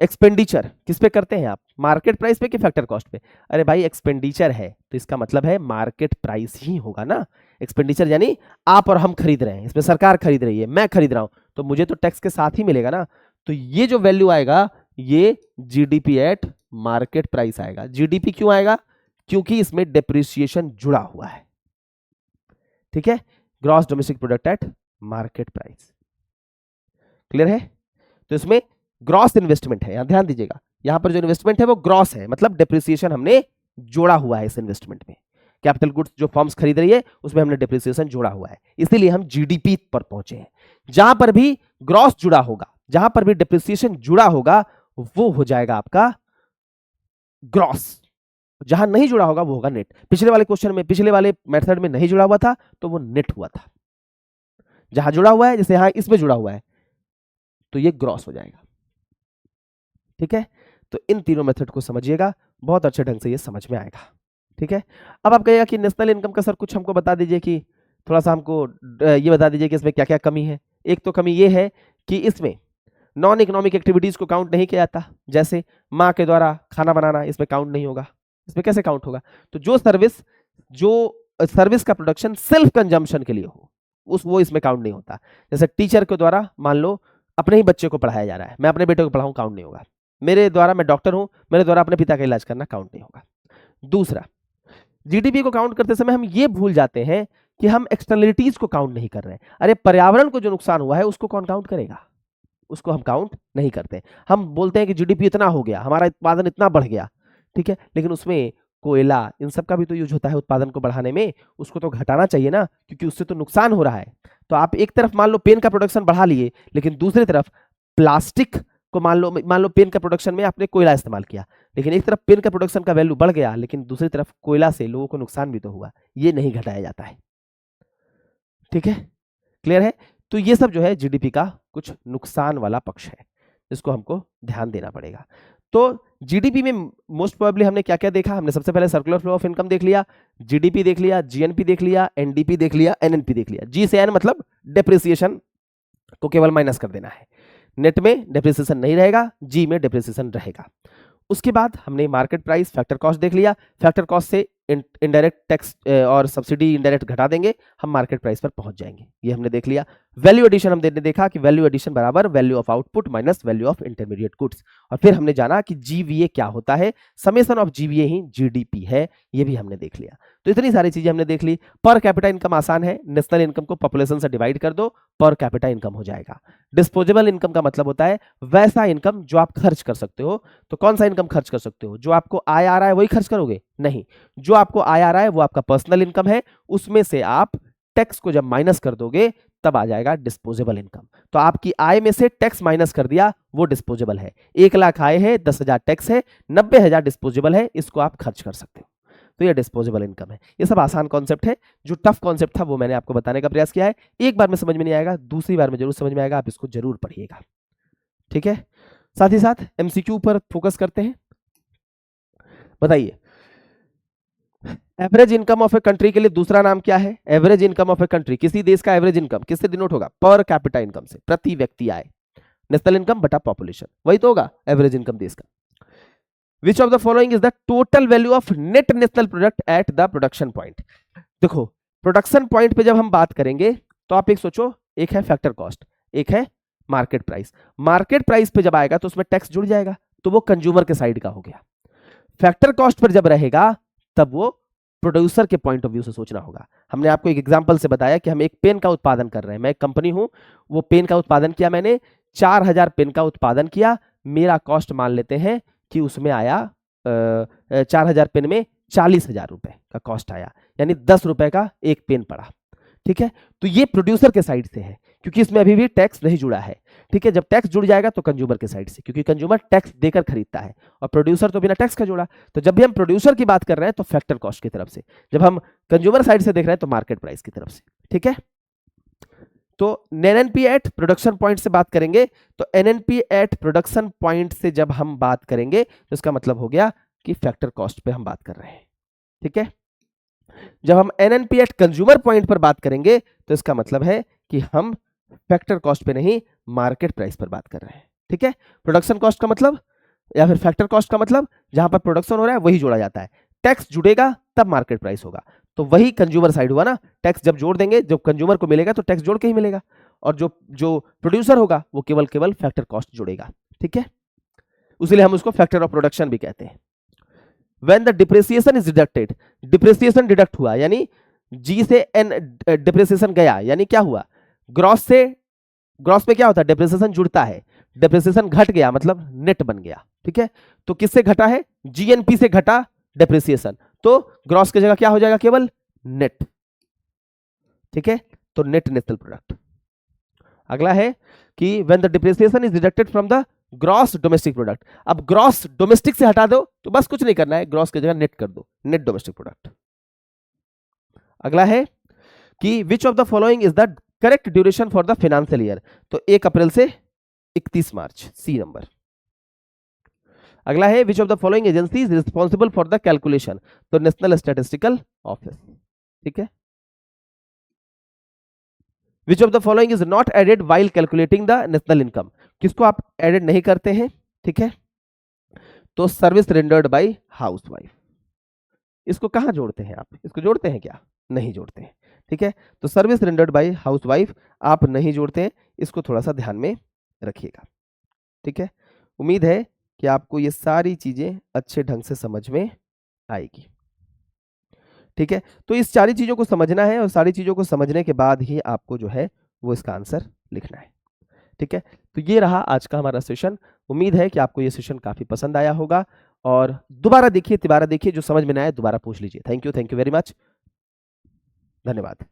एक्सपेंडिचर किस पे करते हैं आप, मार्केट प्राइस पे कि फैक्टर कॉस्ट पे? अरे भाई एक्सपेंडिचर है तो इसका मतलब है मार्केट प्राइस ही होगा ना। एक्सपेंडिचर यानी आप और हम खरीद रहे हैं, इसमें सरकार खरीद रही है, मैं खरीद रहा हूं, तो मुझे तो टैक्स के साथ ही मिलेगा ना। तो ये जो वैल्यू आएगा ये जीडीपी एट मार्केट प्राइस आएगा। जीडीपी क्यों आएगा, क्योंकि इसमें डेप्रिसिएशन जुड़ा हुआ है। ठीक है, gross domestic product at market price, clear है? तो इसमें ग्रॉस इन्वेस्टमेंट है, यहां ध्यान दीजिएगा, यहां पर जो इन्वेस्टमेंट है वो ग्रॉस है, मतलब डेप्रिसिएशन हमने जोड़ा हुआ है इस इन्वेस्टमेंट में। कैपिटल गुड्स जो फर्म्स खरीद रही है उसमें हमने डेप्रिसिएशन जोड़ा हुआ है, इसीलिए हम जीडीपी पर पहुंचे हैं। जहां पर भी ग्रॉस जुड़ा होगा, जहां पर भी डेप्रिसिएशन जुड़ा होगा वो हो जाएगा आपका ग्रॉस, जहां नहीं जुड़ा होगा वो होगा नेट। पिछले वाले क्वेश्चन में, पिछले वाले मेथड में नहीं जुड़ा हुआ था तो वो नेट हुआ था, जहां जुड़ा हुआ है, जैसे यहां इसमें जुड़ा हुआ है तो ये ग्रॉस हो जाएगा। ठीक है, तो इन तीनों मेथड को समझिएगा, बहुत अच्छे ढंग से ये समझ में आएगा। ठीक है, अब आप कहिएगा कि नेशनल इनकम का सर कुछ हमको बता दीजिए, कि थोड़ा सा हमको ये बता दीजिए कि इसमें क्या क्या कमी है। एक तो कमी ये है कि इसमें नॉन इकोनॉमिक एक्टिविटीज को काउंट नहीं किया जाता, जैसे माँ के द्वारा खाना बनाना, इसमें काउंट नहीं होगा। इसमें कैसे काउंट होगा, तो जो सर्विस का प्रोडक्शन सेल्फ कंजम्पशन के लिए हो वो इसमें काउंट नहीं होता। जैसे टीचर के द्वारा मान लो अपने ही बच्चे को पढ़ाया जा रहा है, मैं अपने बेटे को पढ़ाऊं, काउंट नहीं होगा। मेरे द्वारा, मैं डॉक्टर हूं, मेरे द्वारा अपने पिता का इलाज करना, काउंट नहीं होगा। दूसरा, जीडीपी को काउंट करते समय हम ये भूल जाते हैं कि हम एक्सटर्नलिटीज को काउंट नहीं कर रहे हैं। अरे पर्यावरण को जो नुकसान हुआ है उसको कौन काउंट करेगा, उसको हम काउंट नहीं करते। हम बोलते हैं कि जीडीपी इतना हो गया, हमारा उत्पादन इतना बढ़ गया, ठीक है, लेकिन उसमें कोयला इन सब का भी तो यूज होता है उत्पादन को बढ़ाने में, उसको तो घटाना चाहिए ना, क्योंकि उससे तो नुकसान हो रहा है। तो आप एक तरफ मान लो पेन का प्रोडक्शन बढ़ा लिए, लेकिन दूसरी तरफ प्लास्टिक को मान लो पेन का प्रोडक्शन में आपने कोयला इस्तेमाल किया, लेकिन एक तरफ पेन का प्रोडक्शन का वैल्यू बढ़ गया, लेकिन दूसरी तरफ कोयला से लोगों को नुकसान भी तो हुआ, ये नहीं घटाया जाता है। ठीक है, क्लियर है? तो ये सब जो है जीडीपी का कुछ नुकसान वाला पक्ष है, जिसको हमको ध्यान देना पड़ेगा। तो जीडीपी में मोस्ट प्रोबेबली हमने क्या क्या देखा, हमने सबसे पहले सर्कुलर फ्लो ऑफ इनकम देख लिया, जीडीपी देख लिया, जीएनपी देख लिया, एनडीपी देख लिया, एनएनपी देख लिया। जी से एन मतलब डेप्रिसिएशन को केवल माइनस कर देना है, नेट में डेप्रिसिएशन नहीं रहेगा, जी में डेप्रिसिएशन रहेगा। उसके बाद हमने मार्केट प्राइस, फैक्टर कॉस्ट देख लिया, फैक्टर कॉस्ट से इनडायरेक्ट टैक्स और सब्सिडी इनडायरेक्ट घटा देंगे, हम मार्केट प्राइस पर पहुंच जाएंगे, ये हमने देख लिया। वैल्यू एडिशन हमने देखा कि वैल्यू एडिशन बराबर value of output minus value of intermediate goods, और फिर हमने जाना कि जीवीए क्या होता है, summation of GVA he GDP है, ये भी हमने देख लिया। तो इतनी सारी चीजें हमने देख ली। पर कैपिटा इनकम आसान है, नेशनल इनकम को पॉपुलेशन से डिवाइड कर दो, पर कैपिटा इनकम हो जाएगा। डिस्पोजेबल इनकम का मतलब होता है वैसा इनकम जो आप खर्च कर सकते हो। तो कौन सा इनकम खर्च कर सकते हो, जो आपको आय आ रहा है वही खर्च करोगे? नहीं, जो आपको आय आ रहा है वो आपका पर्सनल इनकम है, उसमें से आप टैक्स को जब माइनस कर दोगे तब आ जाएगा डिस्पोजेबल इनकम। तो आपकी आय में से टैक्स माइनस कर दिया, वो डिस्पोजेबल है। 1 लाख आय है, 10,000 टैक्स है, 90,000 डिस्पोजेबल है, इसको आप खर्च कर सकते हो, तो ये डिस्पोजेबल इनकम है। ये सब आसान कॉन्सेप्ट है, जो टफ कॉन्सेप्ट था वो मैंने आपको बताने का प्रयास किया है। एक बार में समझ में नहीं आएगा, दूसरी बार में जरूर समझ में आएगा, आप इसको जरूर पढ़िएगा। ठीक है, साथ ही साथ एमसीक्यू पर फोकस करते हैं। बताइए, average income of a country के लिए दूसरा नाम क्या है? Average income of a country, किसी देश का एवरेज इनकम किससे डिनोट होगा? पर कैपिटा इनकम से, प्रति व्यक्ति आय, नेशनल इनकम बटा पॉपुलेशन, वही तो होगा एवरेज इनकम देश का। Which of the following is the total value of net national product at the production point? देखो, प्रोडक्शन पॉइंट पे जब हम बात करेंगे तो आप एक सोचो, एक है फैक्टर कॉस्ट, एक है मार्केट प्राइस। मार्केट प्राइस पे जब आएगा तो उसमें टैक्स जुड़ जाएगा, तो वो कंज्यूमर के साइड का हो गया। फैक्टर कॉस्ट पर जब रहेगा तब वो प्रोड्यूसर के पॉइंट ऑफ व्यू से सोचना होगा। हमने आपको एक एग्जांपल से बताया कि हम एक पेन का उत्पादन कर रहे हैं, मैं एक कंपनी हूं, वो पेन का उत्पादन किया, मैंने 4,000 पेन का उत्पादन किया, मेरा कॉस्ट मान लेते हैं कि उसमें आया 4,000 पेन में 40,000 रुपए का कॉस्ट आया, यानी 10 रुपए का एक पेन पड़ा। ठीक है, तो ये प्रोड्यूसर के साइड से है, क्योंकि इसमें अभी भी टैक्स नहीं जुड़ा है। ठीक है, जब टैक्स जुड़ जाएगा तो कंज्यूमर के साइड से, क्योंकि कंज्यूमर टैक्स देकर खरीदता है और प्रोड्यूसर तो बिना टैक्स का जुड़ा। तो जब भी हम प्रोड्यूसर की बात कर रहे हैं तो फैक्टर कॉस्ट की तरफ से, जब हम कंज्यूमर साइड से देख रहे हैं तो मार्केट प्राइस की तरफ से। ठीक है, तो एनएनपी एट प्रोडक्शन पॉइंट से बात करेंगे, तो एनएनपी एट प्रोडक्शन पॉइंट से जब हम बात करेंगे तो इसका मतलब हो गया कि फैक्टर कॉस्ट पे हम बात कर रहे हैं। ठीक है, जब हम एनएनपी एट कंज्यूमर पॉइंट पर बात करेंगे तो इसका मतलब है कि हम फैक्टर कॉस्ट पे नहीं, मार्केट प्राइस पर बात कर रहे हैं। ठीक है, प्रोडक्शन कॉस्ट का मतलब या फिर फैक्टर कॉस्ट का मतलब जहां पर प्रोडक्शन हो रहा है वही जोड़ा जाता है, टैक्स जुड़ेगा तब मार्केट प्राइस होगा। तो वही कंज्यूमर साइड हुआ ना, टैक्स जब जोड़ देंगे, जब कंज्यूमर को मिलेगा तो टैक्स जोड़ के ही मिलेगा, और जो जो प्रोड्यूसर होगा वो केवल केवल फैक्टर कॉस्ट जोड़ेगा। ठीक है, इसलिए हम उसको फैक्टर ऑफ प्रोडक्शन भी कहते हैं। When the depreciation is deducted, depreciation deduct हुआ, यानी जी से एन डिप्रिसिएशन गया, यानी क्या हुआ, ग्रॉस से, ग्रॉस में क्या होता है, डिप्रिसिएशन जुड़ता है, डिप्रिसिएशन घट गया मतलब नेट बन गया। ठीक है, तो किससे घटा है, जीएनपी से घटा डिप्रिसिएशन, तो ग्रॉस की जगह क्या हो जाएगा, केवल नेट। ठीक है, तो नेट नेशनल प्रोडक्ट। अगला है कि when the depreciation is deducted from the gross domestic product. अब ग्रॉस डोमेस्टिक से हटा दो तो बस कुछ नहीं करना है, ग्रॉस की जगह नेट कर दो, नेट डोमेस्टिक प्रोडक्ट। अगला है कि विच of the following is the correct duration for the financial year, तो 1 अप्रैल से 31 मार्च, सी नंबर। अगला है which of the following agency is responsible for the calculation, तो नेशनल स्टैटिस्टिकल ऑफिस। ठीक है, which of the following is not added while calculating the national income, किसको आप एडेड नहीं करते हैं। ठीक है, तो सर्विस रेंडर्ड बाय हाउसवाइफ, इसको कहां जोड़ते हैं आप, इसको जोड़ते हैं क्या, नहीं जोड़ते हैं। ठीक है, तो सर्विस रेंडर्ड बाय हाउसवाइफ आप नहीं जोड़ते हैं, इसको थोड़ा सा ध्यान में रखिएगा। ठीक है, उम्मीद है कि आपको ये सारी चीजें अच्छे ढंग से समझ में आएगी। ठीक है, तो इस सारी चीजों को समझना है और सारी चीजों को समझने के बाद ही आपको जो है वो इसका आंसर लिखना है। ठीक है, तो ये रहा आज का हमारा सेशन। उम्मीद है कि आपको ये सेशन काफी पसंद आया होगा, और दोबारा देखिए, तिबारा देखिए, जो समझ में ना आए दोबारा पूछ लीजिए। थैंक यू वेरी मच, धन्यवाद।